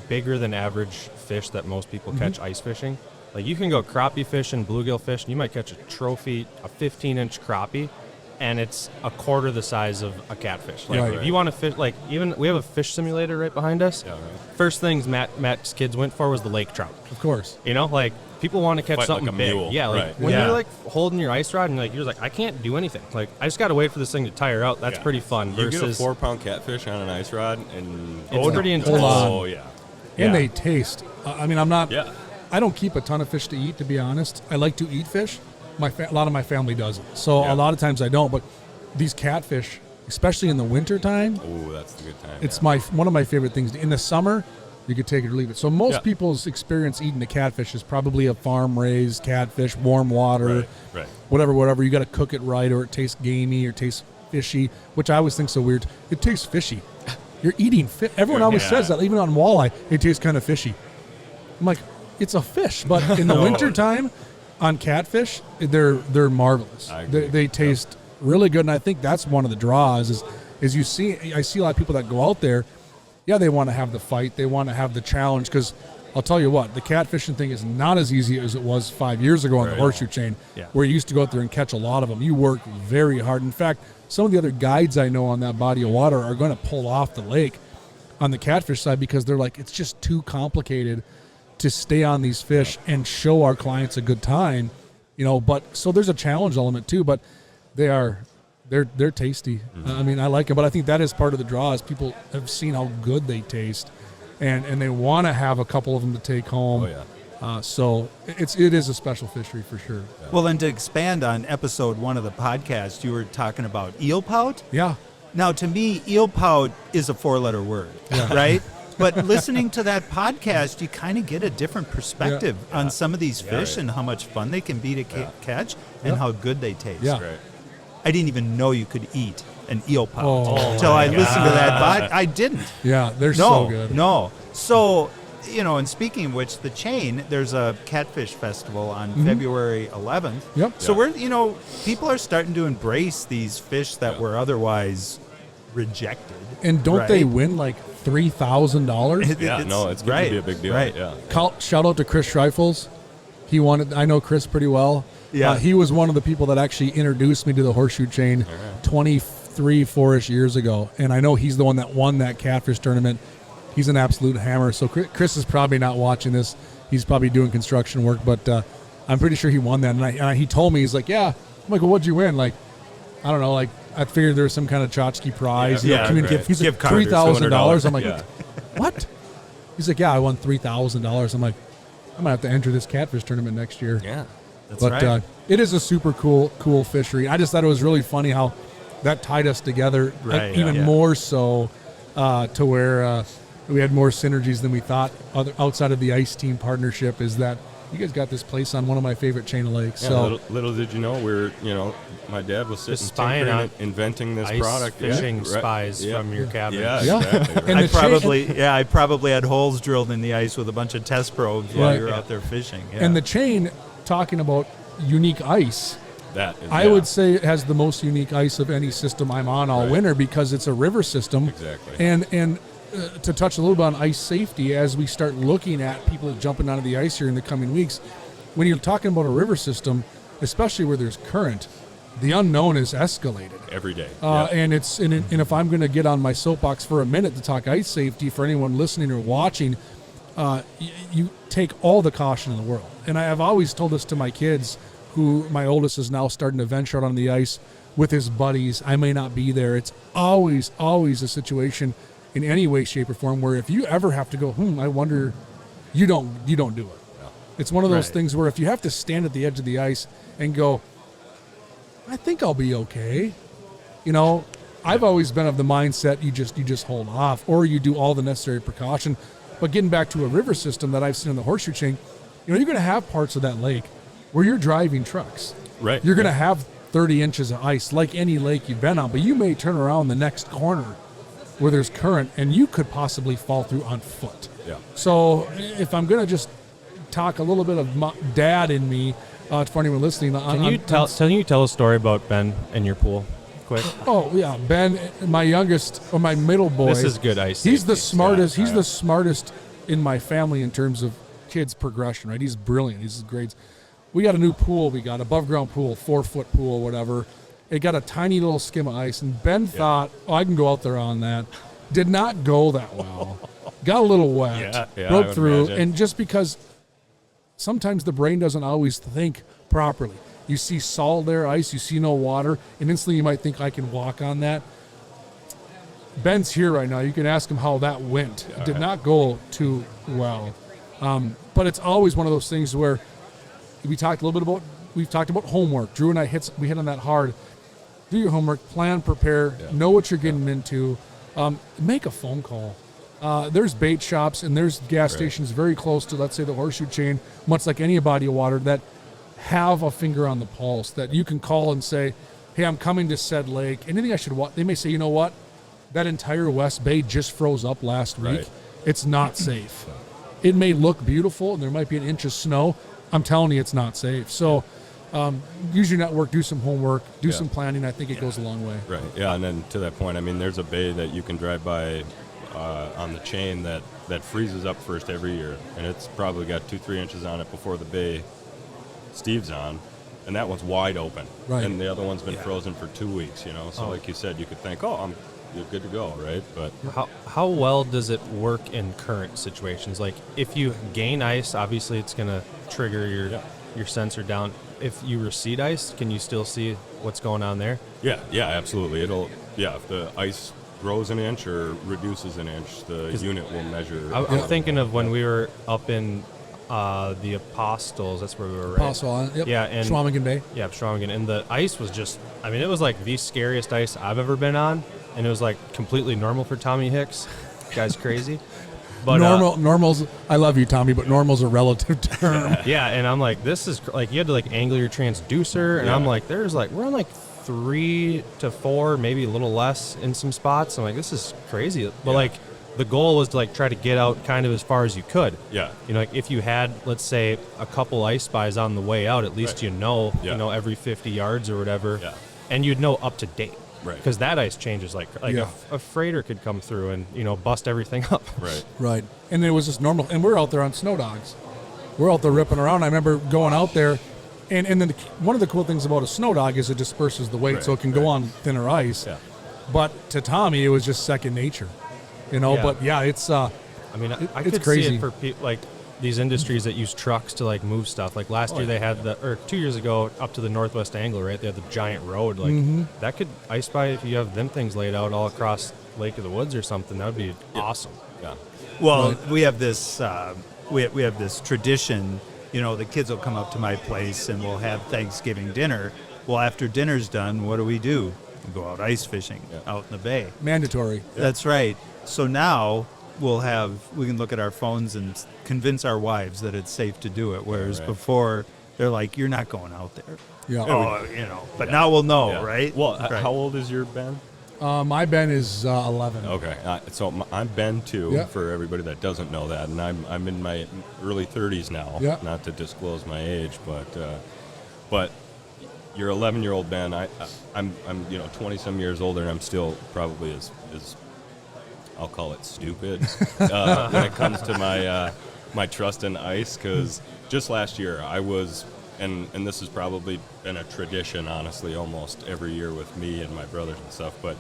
bigger than average fish that most people catch ice fishing. Like you can go crappie fishing, bluegill fishing, you might catch a trophy, a 15-inch crappie, and it's a quarter the size of a catfish. Like if you want to fish, like even we have a fish simulator right behind us. Yeah, right. First things Matt's kids went for was the lake trout. Of course. Like people want to catch Fight something like a big. mule. Yeah, like Right. when you're like holding your ice rod and you're like, I can't do anything. Like I just got to wait for this thing to tire out. That's pretty fun. You Versus get a 4-pound catfish on an ice rod, and it's pretty intense. Oh yeah. And they taste. I mean, I'm not. Yeah. I don't keep a ton of fish to eat, to be honest. I like to eat fish. A lot of my family doesn't. So a lot of times I don't. But these catfish, especially in the wintertime, Oh, that's the good time. it's one of my favorite things. In the summer, you could take it or leave it. So most people's experience eating the catfish is probably a farm-raised catfish, warm water, Right. whatever. You got to cook it right, or it tastes gamey, or tastes fishy, which I always think so weird. It tastes fishy. You're eating fish. Everyone always says that, even on walleye, it tastes kind of fishy. I'm like, it's a fish, but in the wintertime, on catfish, they're marvelous. I agree. They taste really good, and I think that's one of the draws. Is I see a lot of people that go out there. Yeah, they want to have the fight, they want to have the challenge. Because I'll tell you what, the catfishing thing is not as easy as it was 5 years ago on the Horseshoe Chain, where you used to go out there and catch a lot of them. You work very hard. In fact, some of the other guides I know on that body of water are going to pull off the lake on the catfish side because they're like, it's just too complicated to stay on these fish and show our clients a good time, but so there's a challenge element too, but they're tasty. I mean, I like them, but I think that is part of the draw is people have seen how good they taste and they want to have a couple of them to take home. Oh, yeah. So it is a special fishery for sure. Well, and to expand on episode 1 of the podcast, you were talking about eel pout. Yeah. Now, to me, eel pout is a 4-letter word, right? But listening to that podcast, you kind of get a different perspective on some of these fish and how much fun they can be to catch and how good they taste. Yeah. Right. I didn't even know you could eat an eel pout until I listened to that pod. I didn't. Yeah, they're so good. No. So, and speaking of which, the chain, there's a catfish festival on February 11th. Yep. So we're, people are starting to embrace these fish that were otherwise rejected. And don't they win like $3,000? Yeah, no, it's going to be a big deal. Right. Yeah. Shout out to Chris Schreifels. I know Chris pretty well. Yeah. He was one of the people that actually introduced me to the Horseshoe Chain 4-ish years ago. And I know he's the one that won that catfish tournament. He's an absolute hammer. So Chris is probably not watching this. He's probably doing construction work, but I'm pretty sure he won that. And he told me, he's like, yeah. I'm like, well, what'd you win? Like, I don't know, like I figured there was some kind of tchotchke prize. Yeah, right. He's like, Give Carter $3,000. I'm like, Yeah. what? He's like, yeah, I won $3,000. I'm like, I'm gonna have to enter this catfish tournament next year. Yeah. That's But right. it is a super cool fishery. I just thought it was really funny how that tied us together, Right, even yeah. more so to where we had more synergies than we thought outside of the ice team partnership. Is that you guys got this place on one of my favorite chain of lakes. Yeah, So little did you know, my dad was sitting spying tinkering on and inventing this ice product. fishing right. spies Yeah. from your cabin. Yeah, Yeah. exactly. right. And I the chain- I probably had holes drilled in the ice with a bunch of test probes while Right. you were out there fishing. Yeah. and the chain, talking about unique ice, That is, I yeah, would say it has the most unique ice of any system I'm on all Right. winter because it's a river system. Exactly. And to touch a little bit on ice safety, as we start looking at people jumping onto the ice here in the coming weeks, when you're talking about a river system, especially where there's current, the unknown is escalated. every day. And if I'm going to get on my soapbox for a minute to talk ice safety for anyone listening or watching, you take all the caution in the world. And I have always told this to my kids, who my oldest is now starting to venture out on the ice with his buddies. I may not be there. It's always a situation in any way, shape, or form where if you ever have to go, I wonder, you don't do it. It's one of those Right. things where if you have to stand at the edge of the ice and go, I think I'll be okay. I've always been of the mindset you just hold off or you do all the necessary precaution. But getting back to a river system that I've seen in the Horseshoe Chain, you're going to have parts of that lake where you're driving trucks. Right. You're going to have 30 inches of ice like any lake you've been on, but you may turn around the next corner where there's current and you could possibly fall through on foot. Yeah. So if I'm going to just talk a little bit of my dad in me, for anyone listening. Can you tell a story about Ben and your pool, quick? Oh yeah, Ben, my youngest or my middle boy. This is good ice He's the safety. smartest. Yeah, He's the smartest in my family in terms of kids progression. Right? He's brilliant. He's grades. We got a new pool. We got above ground pool, 4-foot pool, whatever. It got a tiny little skim of ice, and Ben thought, I can go out there on that. Did not go that well. Got a little wet. Yeah, I broke would through, imagine. and just because sometimes the brain doesn't always think properly. You see solid air ice, you see no water, and instantly you might think I can walk on that. Ben's here right now. You can ask him how that went. It did not go too well. But it's always one of those things where we've talked about homework. Drew and I hit on that hard. Do your homework, plan, prepare, know what you're getting into. Make a phone call. There's bait shops and there's gas stations very close to, let's say, the Horseshoe Chain, much like any body of water, that have a finger on the pulse that you can call and say, hey, I'm coming to said lake. Anything I should watch? They may say, you know what? That entire West Bay just froze up last week. Right. It's not safe. It may look beautiful and there might be an inch of snow. I'm telling you, it's not safe. So use your network, do some homework, do some planning. I think it goes a long way. Right. Yeah, and then to that point, I mean, there's a bay that you can drive by on the chain that freezes up first every year, and it's probably got 2-3 inches on it before the bay Steve's on, and that one's wide open. Right. And the other one's been frozen for 2 weeks. So like you said, you could think, you're good to go, right? But How well does it work in current situations? Like if you gain ice, obviously it's going to trigger your sensor down. If you recede ice, can you still see what's going on there? yeah, absolutely. If the ice grows an inch or reduces an inch, the unit will measure. I'm thinking of when we were up in the Apostles. That's where we were, right? Apostle Island, yep. Yeah, and Schwamigan Bay. Yeah, Schwamigan. And the ice was just, it was like the scariest ice I've ever been on. And it was like completely normal for Tommy Hicks. Guy's crazy. But normals. I love you, Tommy, but normal's a relative term. yeah, and I'm like, this is like you had to like angle your transducer, and I'm like, we're on like 3 to 4, maybe a little less in some spots. I'm like, this is crazy. But like, the goal was to like try to get out kind of as far as you could. Yeah. Like if you had, let's say, a couple ice spies on the way out, at least Right. every 50 yards or whatever, and you'd know up to date. Right. Because that ice changes like a freighter could come through and bust everything up. Right. Right. And it was just normal. And we're out there on snow dogs. We're out there ripping around. I remember going out there, and then one of the cool things about a snow dog is it disperses the weight, so it can go on thinner ice. Yeah. But to Tommy, it was just second nature. Yeah. But yeah, it's I it's could crazy. see it for people like these industries that use trucks to like move stuff. Like last year they had or 2 years ago up to the northwest angle, right? They had the giant road. Like that could ICESPY if you have them things laid out all across Lake of the Woods or something. That would be awesome. Yeah. Well, we have this we have this tradition. You know, the kids will come up to my place and we'll have Thanksgiving dinner. Well, after dinner's done, what do? We go out ice fishing out in the bay. Mandatory. That's right. So now we can look at our phones and convince our wives that it's safe to do it. Whereas before, they're like, "You're not going out there." Yeah. Oh, you know. But now we'll know, right? Well, Right. how old is your Ben? My Ben is 11. Okay, so I'm Ben too. Yeah. For everybody that doesn't know that, and I'm in my early 30s now. Yeah. Not to disclose my age, but your 11-year-old Ben, I'm 20 some years older, and I'm still probably as I'll call it stupid when it comes to my trust in ice. Because just last year I was, and this has probably been a tradition, honestly, almost every year with me and my brothers and stuff. But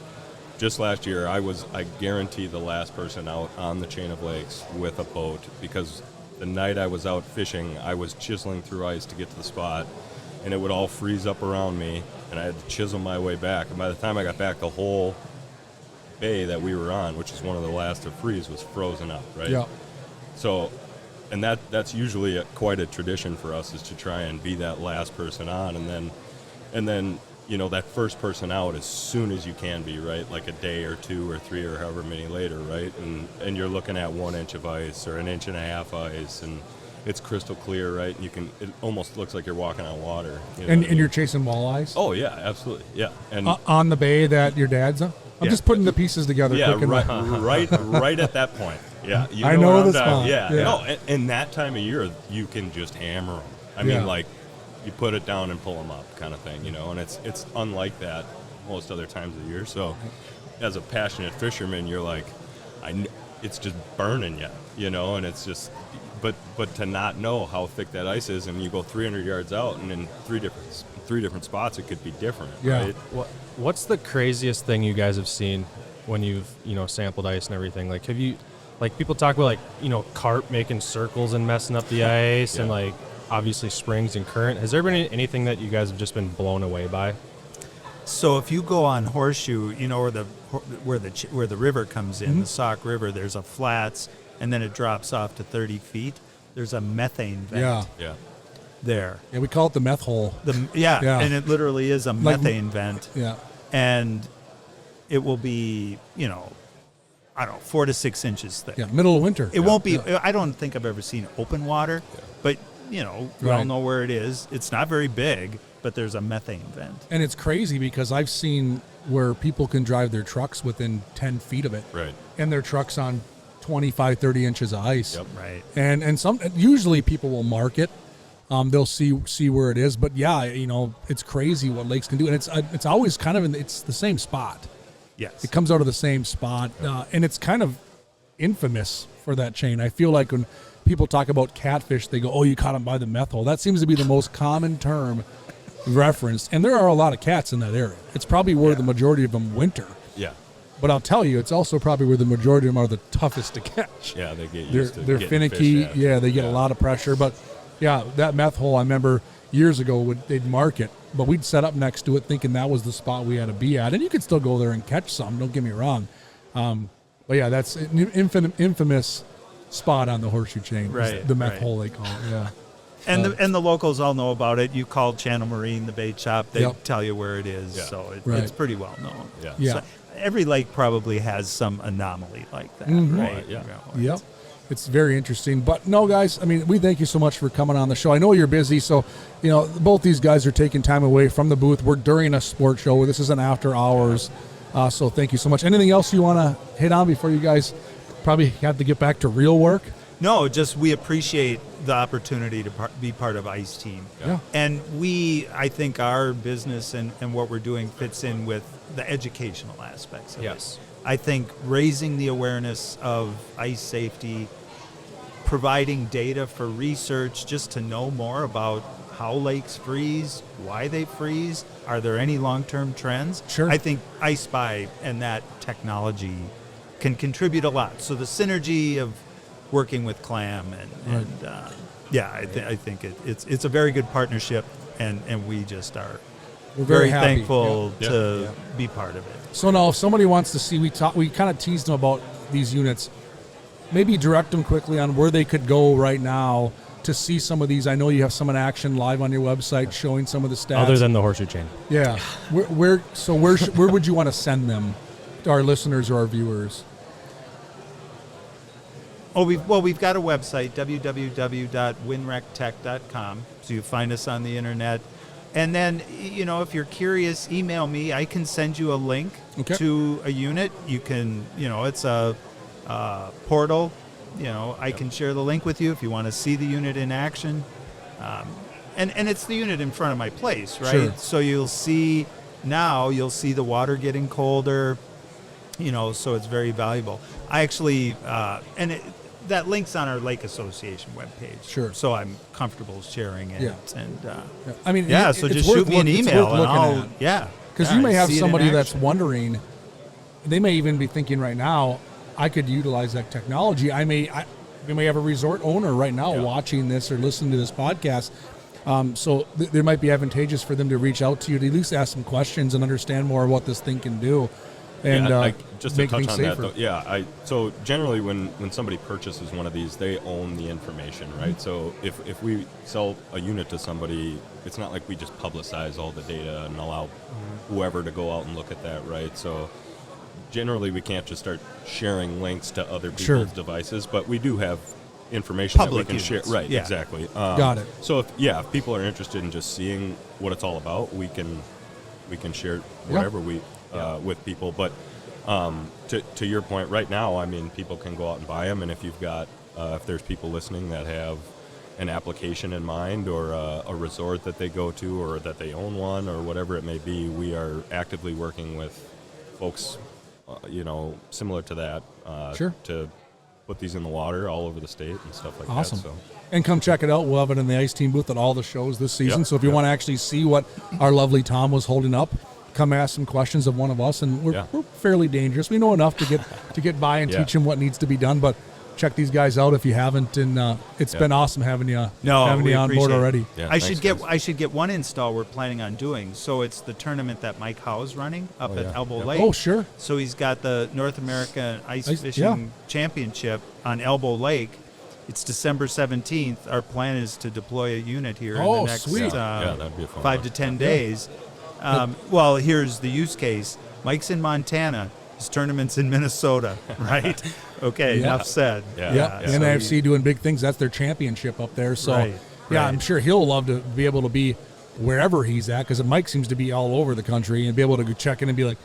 just last year I guarantee the last person out on the chain of lakes with a boat, because the night I was out fishing, I was chiseling through ice to get to the spot, and it would all freeze up around me, and I had to chisel my way back. And by the time I got back, the whole bay that we were on, which is one of the last to freeze, was frozen up, right? Yeah. So, and that's usually quite a tradition for us, is to try and be that last person on, and then that first person out as soon as you can be, right? Like a day or 2 or 3 or however many later, right? And you're looking at 1 inch of ice or 1.5 inches ice, and it's crystal clear, right? And it almost looks like you're walking on water. And you're chasing walleyes? Oh yeah, absolutely, yeah. And on the bay that your dad's on? I'm just putting the pieces together. yeah, quick right at that point. Yeah, I know what the I'm talking- spot. Yeah, Yeah. no, and that time of year you can just hammer them. I mean, like you put it down and pull them up, kind of thing, and it's unlike that most other times of the year. So, as a passionate fisherman, you're like, it's just burning you, and it's just. But to not know how thick that ice is, and you go 300 yards out, and in three different spots, it could be different. Yeah. Right? What's the craziest thing you guys have seen when you've sampled ice and everything? Like, have you, like, people talk about carp making circles and messing up the ice, and like obviously springs and current. Has there been anything that you guys have just been blown away by? So if you go on Horseshoe, where the river comes in, the Sauk River, there's a flats, and then it drops off to 30 feet. There's a methane vent Yeah. there. Yeah, we call it the meth hole. Yeah. And it literally is a methane vent. Yeah. And it will be, 4 to 6 inches thick. Yeah, middle of winter. It won't be, I don't think I've ever seen open water, but, we all Right. know where it is. It's not very big, but there's a methane vent. And it's crazy because I've seen where people can drive their trucks within 10 feet of it. Right. And their truck's on 25, 30 inches of ice. Yep. Right. And usually people will mark it. They'll see where it is. But yeah, it's crazy what lakes can do. And it's always kind of it's the same spot. Yes. It comes out of the same spot. And it's kind of infamous for that chain. I feel like when people talk about catfish, they go, "Oh, you caught them by the meth hole." That seems to be the most common term referenced. And there are a lot of cats in that area. It's probably where the majority of them winter. Yeah. But I'll tell you, it's also probably where the majority of them are the toughest to catch. Yeah, they get used to They're getting finicky. fish at. Yeah, they get a lot of pressure. But yeah, that meth hole, I remember years ago they'd mark it, but we'd set up next to it thinking that was the spot we had to be at. And you could still go there and catch some. Don't get me wrong. But yeah, that's an infamous spot on the Horseshoe Chain. Right, The meth right. hole they call it. Yeah. And the locals all know about it. You call Channel Marine, the bait shop, they Yep. tell you where it is. Yeah. So Right. it's pretty well known. Yeah. Yeah. So every lake probably has some anomaly like that, Mhm. right? Yeah. Yep. It's very interesting. But no, guys, I mean, we thank you so much for coming on the show. I know you're busy, so, both these guys are taking time away from the booth. We're during a sports show. This isn't after hours. So thank you so much. Anything else you want to hit on before you guys probably have to get back to real work? No, just we appreciate the opportunity to be part of ICE Team. Yeah. And I think our business and what we're doing fits in with the educational aspects of Yes. it. I think raising the awareness of ice safety, providing data for research just to know more about how lakes freeze, why they freeze, are there any long-term trends? Sure. I think ICESPY and that technology can contribute a lot. So the synergy of working with Clam, I think it's a very good partnership, and we just are We're very happy. thankful Yeah. to Yeah. be part of it. So now, if somebody wants to see, we kind of teased them about these units. Maybe direct them quickly on where they could go right now to see some of these. I know you have some in action live on your website showing some of the stats. Other than the Horseshoe Chain. yeah, where would you want to send them, to our listeners or our viewers? We've got a website, www.winrectech.com, so you find us on the internet. And then, if you're curious, email me. I can send you a link to a unit. You can, it's a portal. I can share the link with you if you want to see the unit in action. And it's the unit in front of my place, right? Sure. So you'll see the water getting colder, so it's very valuable. I actually, that link's on our Lake Association webpage. Sure. So I'm comfortable sharing it. Yeah. And I mean, so it's just worth shoot me an it's email worth and looking I'll, at. Because you may have see it in somebody that's action. wondering, they may even be thinking right now, I could utilize that technology. We may have a resort owner right now watching this or listening to this podcast. So there might be advantageous for them to reach out to you to at least ask some questions and understand more of what this thing can do. And just to make touch things on safer. that, though, so generally when somebody purchases one of these, they own the information, right? So if we sell a unit to somebody, it's not like we just publicize all the data and allow whoever to go out and look at that, right? So generally we can't just start sharing links to other people's devices, but we do have information Public that we can units. share. Right, Yeah. exactly. Got it. So if people are interested in just seeing what it's all about, we can share whatever with people. But to your point, right now, I mean, people can go out and buy them, and if you've got if there's people listening that have an application in mind or a resort that they go to or that they own one or whatever it may be, we are actively working with folks, similar to that, to put these in the water all over the state and stuff like Awesome. that. So. And come check it out. We'll have it in the Ice Team booth at all the shows this season. Yep. So if you want to actually see what our lovely Tom was holding up, come ask some questions of one of us. And we're fairly dangerous. We know enough to get by and teach him what needs to be done. But check these guys out if you haven't. And it's been awesome having you on board already. Yeah, I thanks, should get one install we're planning on doing. So it's the tournament that Mike Howe's running up at Elbow Lake. Oh, sure. So he's got the North American Ice Ice- Fishing Championship on Elbow Lake. It's December 17th. Our plan is to deploy a unit here in Oh, the next sweet. that'd be a fun 5 one. to 10 days. Well, here's the use case. Mike's in Montana. His tournament's in Minnesota, right? Okay, enough said. Yeah, so NFC doing big things. That's their championship up there. So, Right, right. I'm sure he'll love to be able to be wherever he's at because Mike seems to be all over the country and be able to go check in and be like,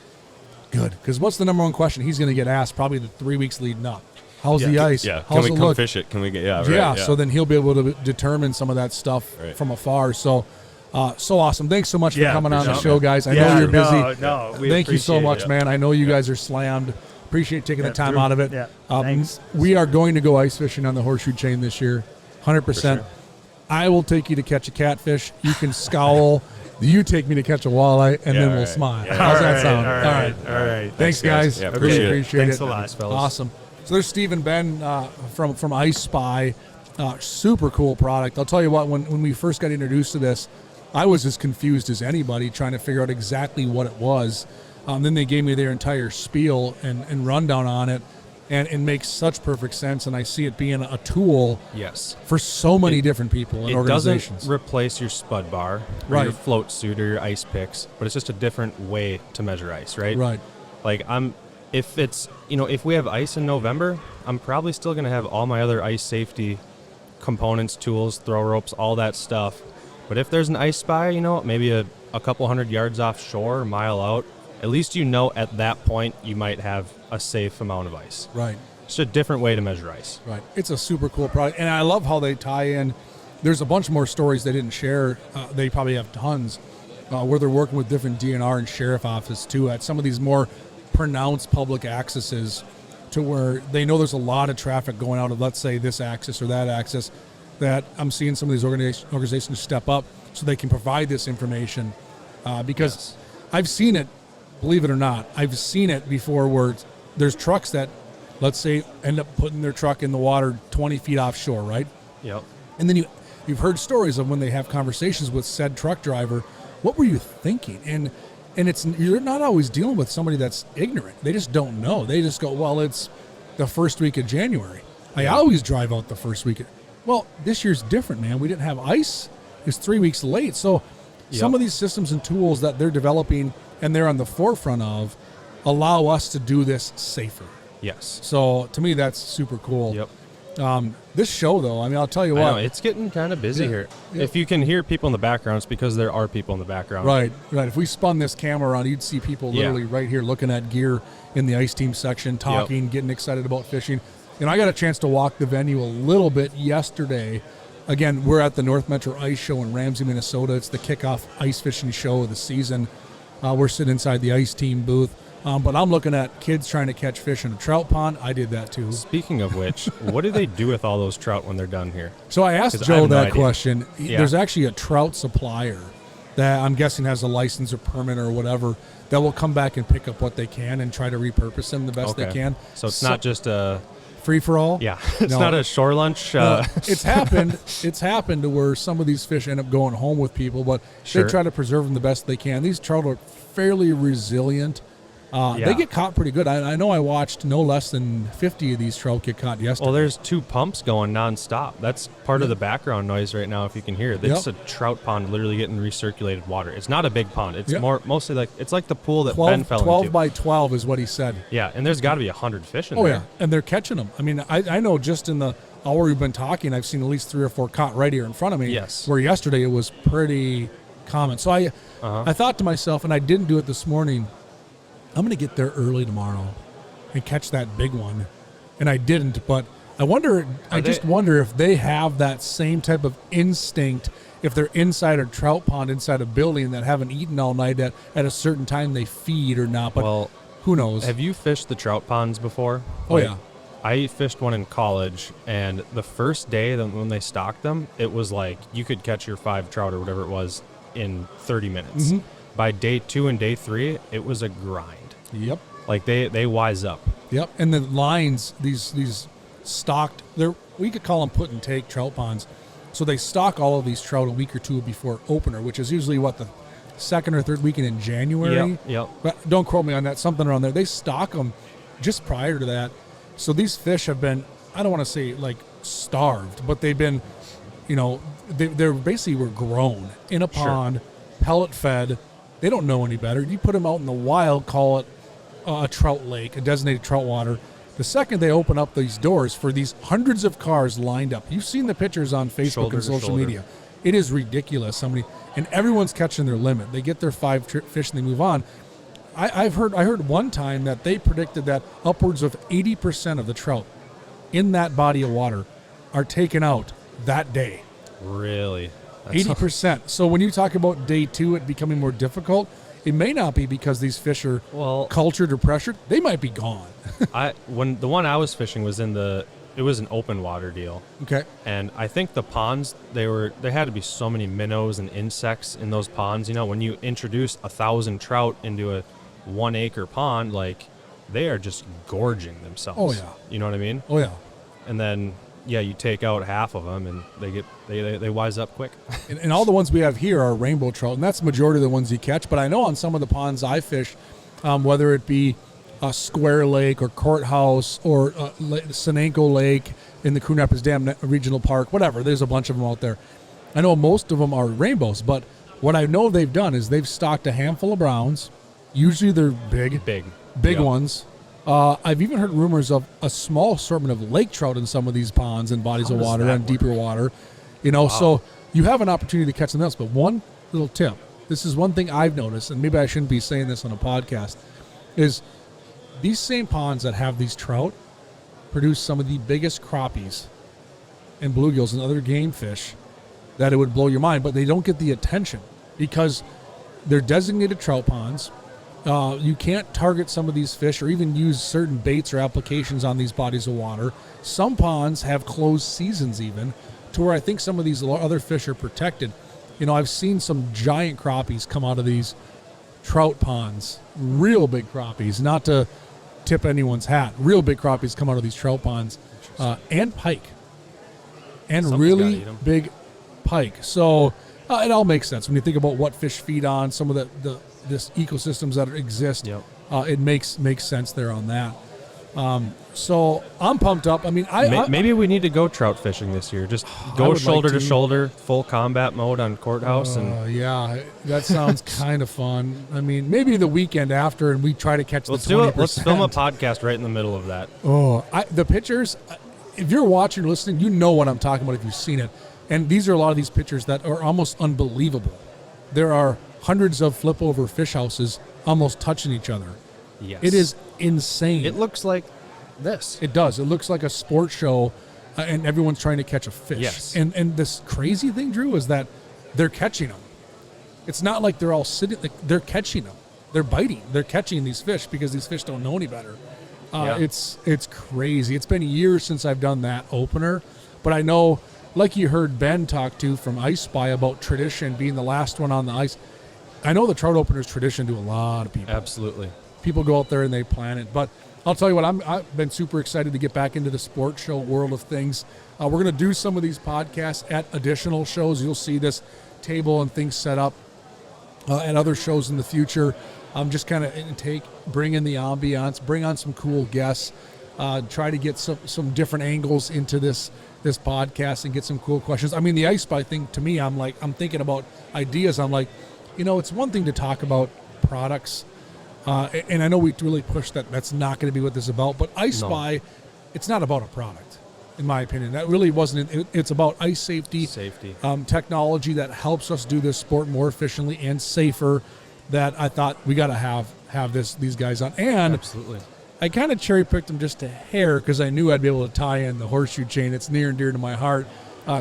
good. Because what's the number one question he's going to get asked probably the 3 weeks leading up? How's the ice? Yeah, How's can we it come look? fish it? Can we get, So then he'll be able to determine some of that stuff from afar. So, so awesome. Thanks so much for coming on the show, guys. I know you're busy. Thank you so much, man. I know you guys are slammed. Appreciate taking the time out of it. Yeah, thanks. We are going to go ice fishing on the Horseshoe Chain this year, 100%. I will take you to catch a catfish. You can scowl. You take me to catch a walleye, and then we'll smile. How's that sound? All right. Thanks, guys. Yeah, Really appreciate it. appreciate Thanks it. a lot. Thanks, fellas. Awesome. So there's Steve and Ben from ICESPY. Super cool product. I'll tell you what, when we first got introduced to this, I was as confused as anybody trying to figure out exactly what it was. Then they gave me their entire spiel and rundown on it, and it makes such perfect sense. And I see it being a tool for so many different people and It organizations. doesn't replace your spud bar, or Right. your float suit, or your ice picks, but it's just a different way to measure ice, right? Right. Like if it's, if we have ice in November, I'm probably still going to have all my other ice safety components, tools, throw ropes, all that stuff. But if there's an ice spy, maybe a couple 100 yards offshore, a mile out, at least at that point you might have a safe amount of ice. Right. It's a different way to measure ice. Right. It's a super cool product. And I love how they tie in. There's a bunch more stories they didn't share. They probably have tons where they're working with different DNR and sheriff office too at some of these more pronounced public accesses to where they know there's a lot of traffic going out of, let's say, this axis or that axis, that I'm seeing some of these organizations step up so they can provide this information because I've seen it, believe it or not, I've seen it before where there's trucks that let's say, end up putting their truck in the water 20 feet offshore, right? Yep. And then you've heard stories of when they have conversations with said truck driver, what were you thinking? And you're not always dealing with somebody that's ignorant. They just don't know. They just go, well, it's the first week of January. I always drive out the first week. Well, this year's different, man. We didn't have ice. It's 3 weeks late. So some of these systems and tools that they're developing and they're on the forefront of allow us to do this safer. Yes. So to me, that's super cool. Yep. This show, though, I mean, I'll tell you I what. know, it's getting kind of busy here. Yeah. If you can hear people in the background, it's because there are people in the background. Right. If we spun this camera around, you'd see people literally right here looking at gear in the ice team section, talking, getting excited about fishing. And I got a chance to walk the venue a little bit yesterday. Again, we're at the North Metro Ice Show in Ramsey, Minnesota. It's the kickoff ice fishing show of the season. We're sitting inside the ice team booth. But I'm looking at kids trying to catch fish in a trout pond. I did that too. Speaking of which, what do they do with all those trout when they're done here? So I asked 'Cause I Joe have no that idea. question. Yeah. There's actually a trout supplier that I'm guessing has a license or permit or whatever that will come back and pick up what they can and try to repurpose them the best they can. So it's not just a free for all. yeah. It's No. not a shore lunch. It's happened. It's happened to where some of these fish end up going home with people, but Sure. they try to preserve them the best they can. These trout are fairly resilient. They get caught pretty good. I know I watched no less than 50 of these trout get caught yesterday. Well, there's 2 pumps going nonstop. That's part of the background noise right now, if you can hear it. It's a trout pond literally getting recirculated water. It's not a big pond. It's mostly like it's like the pool that Ben fell 12 into. by 12 is what he said. Yeah, and there's got to be 100 fish in Oh, there. yeah, and they're catching them. I mean, I know just in the hour we've been talking, I've seen at least 3 or 4 caught right here in front of me. Yes. Where yesterday it was pretty common. So I thought to myself, and I didn't do it this morning, I'm going to get there early tomorrow and catch that big one. And I didn't, but I wonder if they have that same type of instinct if they're inside a trout pond, inside a building that haven't eaten all night at a certain time they feed or not. But Well, who knows? have you fished the trout ponds before? Oh, yeah. I fished one in college, and the first day when they stocked them, it was like you could catch your 5 trout or whatever it was in 30 minutes. Mm-hmm. By day 2 and day 3, it was a grind. Yep. Like they wise up. Yep, and the lines, these stocked, we could call them put and take trout ponds. So they stock all of these trout a week or two before opener, which is usually the second or third weekend in January. Yep. But don't quote me on that, something around there. They stock them just prior to that. So these fish have been, I don't want to say like starved, but they've been, they're basically were grown in a pond, pellet fed. They don't know any better. You put them out in the wild, call it a trout lake, a designated trout water. The second they open up these doors for these hundreds of cars lined up, you've seen the pictures on Facebook Shoulder and to social shoulder. media. It is ridiculous. And everyone's catching their limit. They get their 5 fish and they move on. I heard one time that they predicted that upwards of 80% of the trout in that body of water are taken out that day. Really? 80%. So when you talk about day 2, it becoming more difficult, it may not be because these fish are cultured or pressured. They might be gone. When the one I was fishing was it was an open water deal. Okay. And I think the ponds, there had to be so many minnows and insects in those ponds. When you introduce 1,000 trout into a 1 acre pond, like they are just gorging themselves. Oh, yeah. You know what I mean? Oh, yeah. And then, you take out half of them and they wise up quick. And all the ones we have here are rainbow trout, and that's the majority of the ones you catch. But I know on some of the ponds I fish, whether it be a Square Lake or Courthouse or Senanco Lake in the Coon Rapids Dam Regional Park, whatever, there's a bunch of them out there. I know most of them are rainbows, but what I know they've done is they've stocked a handful of browns. Usually they're big Yep. ones. I've even heard rumors of a small assortment of lake trout in some of these ponds and bodies of water and deeper water. So you have an opportunity to catch them else. But one little tip, this is one thing I've noticed, and maybe I shouldn't be saying this on a podcast, is these same ponds that have these trout produce some of the biggest crappies and bluegills and other game fish that it would blow your mind, but they don't get the attention because they're designated trout ponds. You can't target some of these fish or even use certain baits or applications on these bodies of water. Some ponds have closed seasons even, to where I think some of these other fish are protected. I've seen some giant crappies come out of these trout ponds, real big crappies, not to tip anyone's hat. Real big crappies come out of these trout ponds, and pike, and Something's really gotta eat 'em. big pike. So it all makes sense when you think about what fish feed on, some of this ecosystems that exist. Yep. It makes sense there on that. So I'm pumped up. I mean, Maybe we need to go trout fishing this year. Just I go would shoulder like to to. shoulder, full combat mode on Courthouse, and yeah, that sounds kind of fun. I mean, maybe the weekend after, and we try to catch let's the do 20%. it. Let's film a podcast right in the middle of that. The pictures, if you're watching or listening, you know what I'm talking about if you've seen it. And these are a lot of these pictures that are almost unbelievable. There are hundreds of flip over fish houses almost touching each other. Yes, It is insane. It looks like this. It does. It looks like a sports show, and everyone's trying to catch a fish. Yes. And this crazy thing, Drew, is that they're catching them. It's not like they're all sitting. Like, they're catching them. They're biting. They're catching these fish because these fish don't know any better. Yeah. It's crazy. It's been years since I've done that opener, but I know, like you heard Ben talk to from ICESPY about tradition being the last one on the ice. I know the trout opener's tradition to a lot of people. Absolutely. People go out there and they plan it. But I'll tell you what, I've been super excited to get back into the sports show world of things. We're going to do some of these podcasts at additional shows. You'll see this table and things set up at other shows in the future. Just kind of bring in the ambiance, bring on some cool guests, try to get some different angles into this podcast and get some cool questions. I mean, the ICESPY thing, to me, I'm thinking about ideas. I'm like, it's one thing to talk about products. And I know we really push that. That's not going to be what this is about. But ICESPY, it's not about a product, in my opinion. That really wasn't. It's about ice safety, technology that helps us do this sport more efficiently and safer. That I thought we got to have these guys on. And Absolutely. I kind of cherry picked them just a hair because I knew I'd be able to tie in the Horseshoe Chain. It's near and dear to my heart.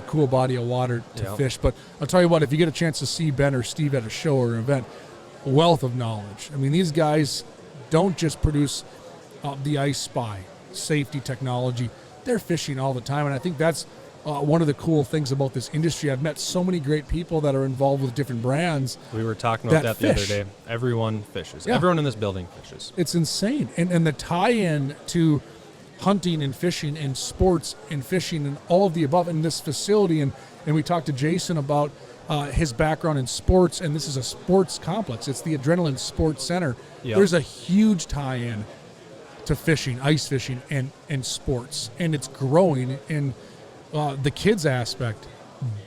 Cool body of water to fish. But I'll tell you what, if you get a chance to see Ben or Steve at a show or an event, wealth of knowledge. I mean, these guys don't just produce the ICESPY safety technology. They're fishing all the time, and I think that's one of the cool things about this industry. I've met so many great people that are involved with different brands. We were talking about that the other fish. day. Everyone fishes. Yeah. Everyone in this building fishes. It's insane. And the tie-in to hunting and fishing and sports and fishing and all of the above in this facility. And we talked to Jason about his background in sports, and this is a sports complex. It's the Adrenaline Sports Center. Yep. There's a huge tie-in to fishing, ice fishing, and sports. And it's growing, and the kids aspect,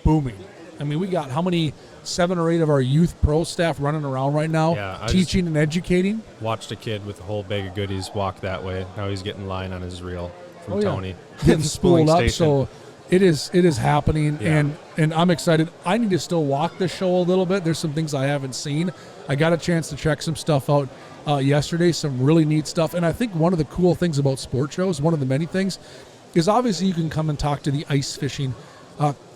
booming. I mean, we got how many, 7 or 8 of our youth pro staff running around right now, Yeah, teaching and educating. Watched a kid with a whole bag of goodies walk that way. Now he's getting line on his reel from Oh, yeah. Tony. Getting Spooling spooled up. station. So it is happening, Yeah. and I'm excited. I need to still walk the show a little bit. There's some things I haven't seen. I got a chance to check some stuff out yesterday, some really neat stuff. And I think one of the cool things about sport shows, one of the many things, is obviously you can come and talk to the ice fishing,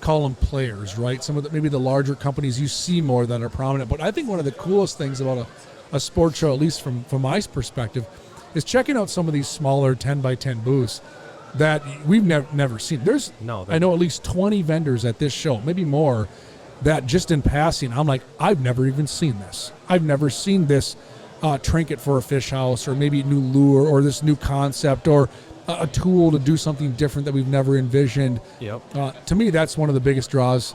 call them players, right? Some of maybe the larger companies you see more that are prominent. But I think one of the coolest things about a sport show, at least from my perspective, is checking out some of these smaller 10 by 10 booths that we've never seen. I know at least 20 vendors at this show, maybe more, that just in passing, I'm like, I've never even seen this. I've never seen this trinket for a fish house, or maybe new lure, or this new concept, or a tool to do something different that we've never envisioned. Yep. To me, that's one of the biggest draws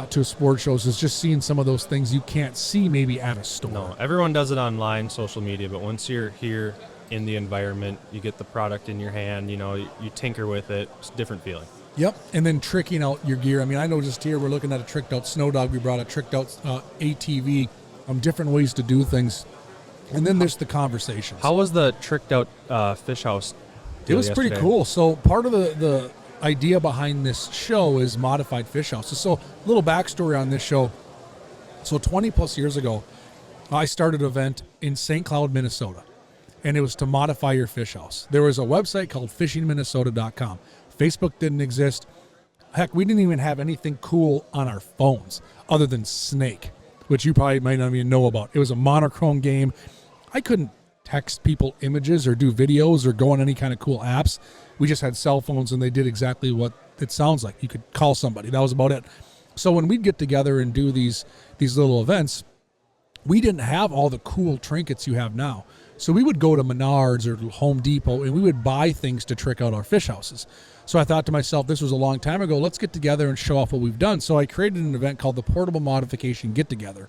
to sports shows, is just seeing some of those things you can't see maybe at a store. No, everyone does it online, social media, but once you're here in the environment, you get the product in your hand, you tinker with it. It's a different feeling. Yep, and then tricking out your gear. I mean, I know just here we're looking at a tricked out snow dog. We brought a tricked out ATV, different ways to do things. And then there's the conversations. How was the tricked out fish house It was pretty yesterday? cool. So part of the idea behind this show is modified fish houses. So a little backstory on this show. So 20 plus years ago, I started an event in St. Cloud, Minnesota, and it was to modify your fish house. There was a website called fishingminnesota.com. Facebook didn't exist. Heck, we didn't even have anything cool on our phones other than Snake, which you probably might not even know about. It was a monochrome game. I couldn't text people images or do videos or go on any kind of cool apps. We just had cell phones, and they did exactly what it sounds like. You could call somebody. That was about it. So when we'd get together and do these little events, we didn't have all the cool trinkets you have now. So we would go to Menards or Home Depot, and we would buy things to trick out our fish houses. So I thought to myself, this was a long time ago, let's get together and show off what we've done. So I created an event called the Portable Modification Get Together.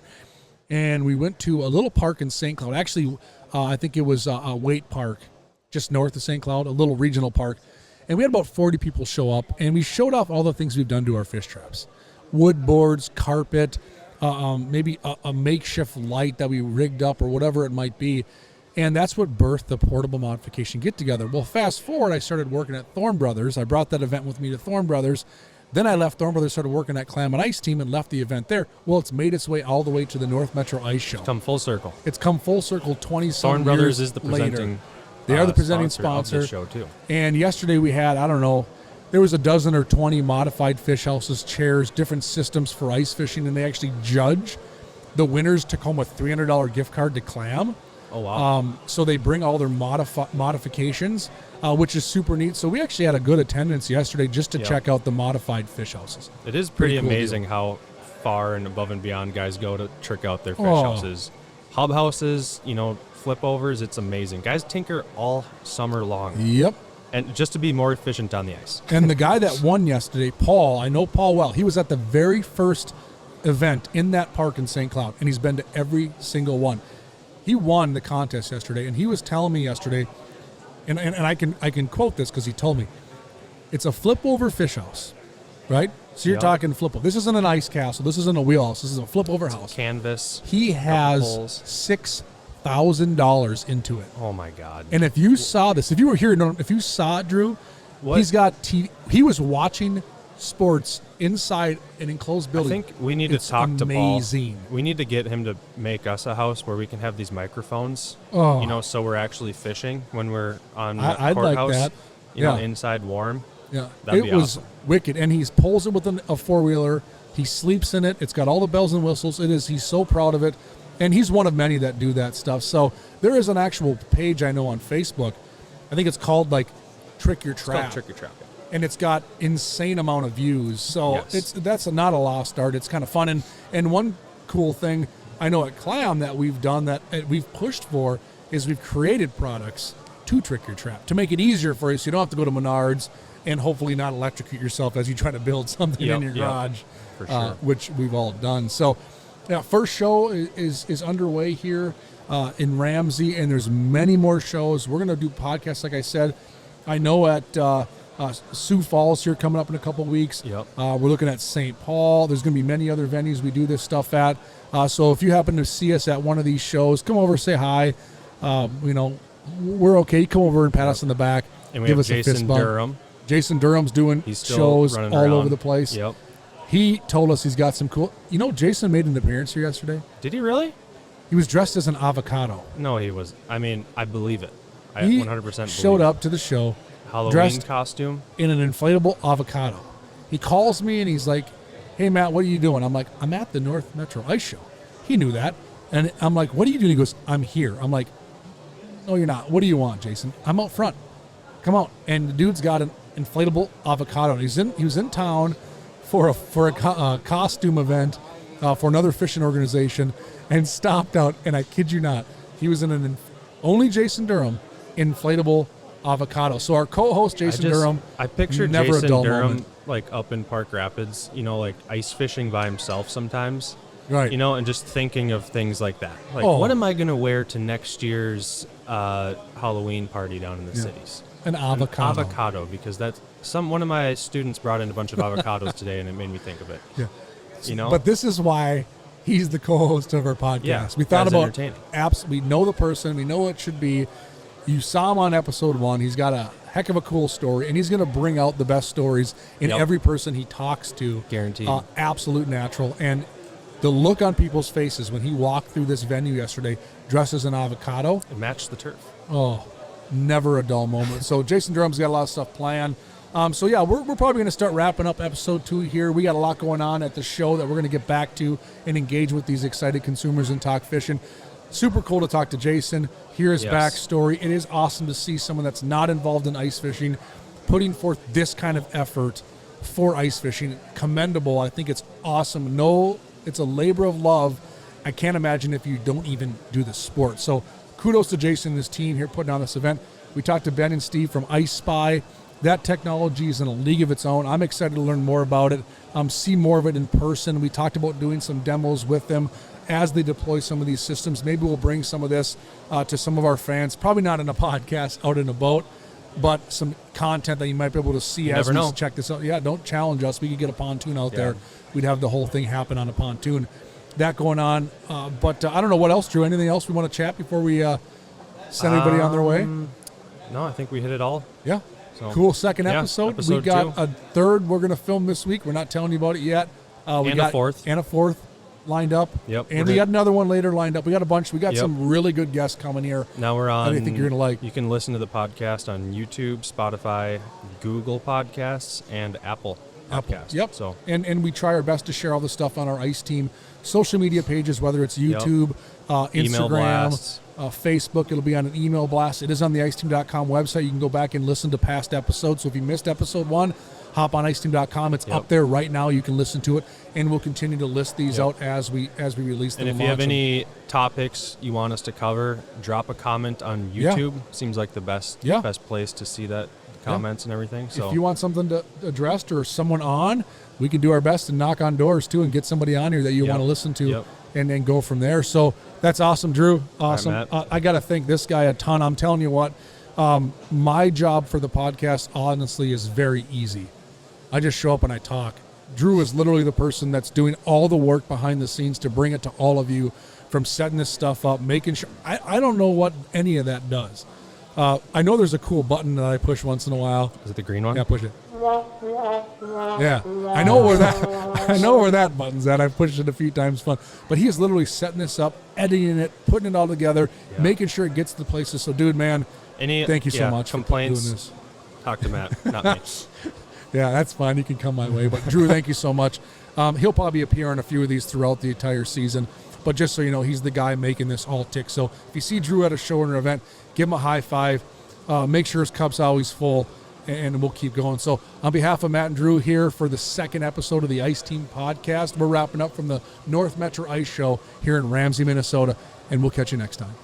And we went to a little park in St. Cloud. Actually, I think it was a Waite Park, just north of St. Cloud, a little regional park. And we had about 40 people show up, and we showed off all the things we've done to our fish traps. Wood boards, carpet, maybe a makeshift light that we rigged up or whatever it might be. And that's what birthed the Portable Modification Get Together. Well, fast forward, I started working at Thorne Brothers. I brought that event with me to Thorne Brothers. Then I left Thorne Brothers, started working at Clam and Ice Team, and left the event there. Well, it's made its way all the way to the North Metro Ice Show. Come full circle. It's come full circle 20-some Thorne years Brothers is the later. presenting. They are the presenting sponsor of sponsor. this show too. And yesterday we had, I don't know, there was a dozen or 20 modified fish houses, chairs, different systems for ice fishing, and they actually judge. The winners took home a $300 gift card to Clam. Oh, wow. So they bring all their modifications, which is super neat. So we actually had a good attendance yesterday just to check out the modified fish houses. It is pretty cool amazing deal. how far and above and beyond guys go to trick out their fish Oh. houses. Hub houses, flip overs, it's amazing. Guys tinker all summer long. Yep. And just to be more efficient on the ice. And the guy that won yesterday, Paul, I know Paul well. He was at the very first event in that park in St. Cloud, and he's been to every single one. He won the contest yesterday, and he was telling me yesterday, and I can quote this because he told me, it's a flip over fish house, right? So you're talking flip over. This isn't an ice castle. This isn't a wheelhouse. This is a flip over house. Canvas. He has poles. $6,000 into it. Oh my God. And if you saw this, if you were here, if you saw it, Drew, What? he's got TV. He was watching sports inside an enclosed I building. think we need It's to talk to Paul. amazing. We need to get him to make us a house where we can have these microphones. Oh. So we're actually fishing when we're on the I'd like courthouse. that. Inside warm. Yeah, That'd it be was awesome. wicked, and he pulls it with a four-wheeler. He sleeps in it. It's got all the bells and whistles. He's so proud of it, and he's one of many that do that stuff. So there is an actual page I know on Facebook. I think it's called Trick Your It's Trap. called Trick or Trap. And it's got insane amount of views. So Yes. that's not a lost art. It's kind of fun. And one cool thing I know at Clam that we've done that we've pushed for is we've created products to trick your trap, to make it easier for you so you don't have to go to Menards and hopefully not electrocute yourself as you try to build something in your garage, for sure. which we've all done. So first show is underway here in Ramsey, and there's many more shows. We're going to do podcasts, like I said. I know at Sioux Falls here coming up in a couple of weeks. Yep. We're looking at St. Paul. There's going to be many other venues we do this stuff at. So if you happen to see us at one of these shows, come over, say hi. We're okay. Come over and pat us on the back. And we give have us a fist Jason bump. Durham. Jason Durham's doing He's still shows running all around. over the place. Yep. He told us he's got some cool. Jason made an appearance here yesterday. Did he really? He was dressed as an avocado. No, he was. I mean, I believe it. I He 100% showed believe up to the show it. Halloween dressed costume. in an inflatable avocado. He calls me and he's like, "Hey Matt, what are you doing?" I'm like, "I'm at the North Metro Ice Show." He knew that, and I'm like, "What are you doing?" He goes, "I'm here." I'm like, "No, you're not. What do you want, Jason?" "I'm out front. Come out." And the dude's got an inflatable avocado. He was in town for a costume event for another fishing organization, and stopped out. And I kid you not, he was in an only Jason Durham inflatable avocado. So our co-host Jason Durham, I pictured never a Jason dull Durham moment. up in Park Rapids, ice fishing by himself sometimes. Right. And just thinking of things like that. Oh. What am I going to wear to next year's Halloween party down in the cities? An avocado. Avocado, because that's one of my students brought in a bunch of avocados today, and it made me think of it. Yeah. But this is why he's the co-host of our podcast. Yeah, We thought guy's about entertaining. apps. We know the person. We know what it should be. You saw him on episode 1. He's got a heck of a cool story, and he's going to bring out the best stories in Yep. every person he talks to. Guaranteed. Absolute natural. And the look on people's faces when he walked through this venue yesterday dressed as an avocado, It matched the turf. oh, never a dull moment. So Jason Durham's got a lot of stuff planned. We're probably going to start wrapping up episode 2 here. We got a lot going on at the show that we're going to get back to and engage with these excited consumers and talk fishing. Super cool to talk to Jason, hear his Yes. backstory. It is awesome to see someone that's not involved in ice fishing putting forth this kind of effort for ice fishing. Commendable. I think it's awesome. It's a labor of love. I can't imagine if you don't even do the sport. So kudos to Jason and his team here putting on this event. We talked to Ben and Steve from ICESPY. That technology is in a league of its own. I'm excited to learn more about it, see more of it in person. We talked about doing some demos with them as they deploy some of these systems. Maybe we'll bring some of this to some of our fans, probably not in a podcast out in a boat, but some content that you might be able to see as we check this out. Yeah, don't challenge us. We could get a pontoon out there. We'd have the whole thing happen on a pontoon. That going on. But I don't know what else, Drew. Anything else we want to chat before we send everybody on their way? No, I think we hit it all. Yeah. So, cool second episode. We got 2. a third we're going to film this week. We're not telling you about it yet. We got a fourth lined up. Yep. And we got another one later lined up. We got a bunch. We got some really good guests coming here. Now we're on. I think you're going to like. You can listen to the podcast on YouTube, Spotify, Google Podcasts, and Apple Podcasts. Yep. So and we try our best to share all the stuff on our ICE team social media pages, whether it's YouTube, email Instagram, blasts. Facebook. It'll be on an email blast. It is on the IceTeam.com website. You can go back and listen to past episodes. So if you missed episode 1, hop on IceTeam.com. It's up there right now. You can listen to it, and we'll continue to list these out as we release them. And if you have any topics you want us to cover, drop a comment on YouTube. Seems like the best place to see that comments and everything. So if you want something to addressed or someone on, we can do our best to knock on doors too and get somebody on here that you want to listen to and then go from there. So that's awesome, Drew. Awesome. Right, I got to thank this guy a ton. I'm telling you what, my job for the podcast, honestly, is very easy. I just show up and I talk. Drew is literally the person that's doing all the work behind the scenes to bring it to all of you, from setting this stuff up, making sure. I don't know what any of that does. I know there's a cool button that I push once in a while. Is it the green one? Yeah, push it. Yeah, I know where that button's at. I've pushed it a few times. Fun, but he is literally setting this up, editing it, putting it all together, making sure it gets to the places. So, dude, man, thank you so much complaints, for doing this. Talk to Matt, not me. Yeah, that's fine. You can come my way. But Drew, thank you so much. He'll probably appear on a few of these throughout the entire season. But just so you know, he's the guy making this all tick. So if you see Drew at a show or an event, give him a high five. Make sure his cup's always full, and we'll keep going. So on behalf of Matt and Drew here for the second episode of the Ice Team podcast, we're wrapping up from the North Metro Ice Show here in Ramsey, Minnesota, and we'll catch you next time.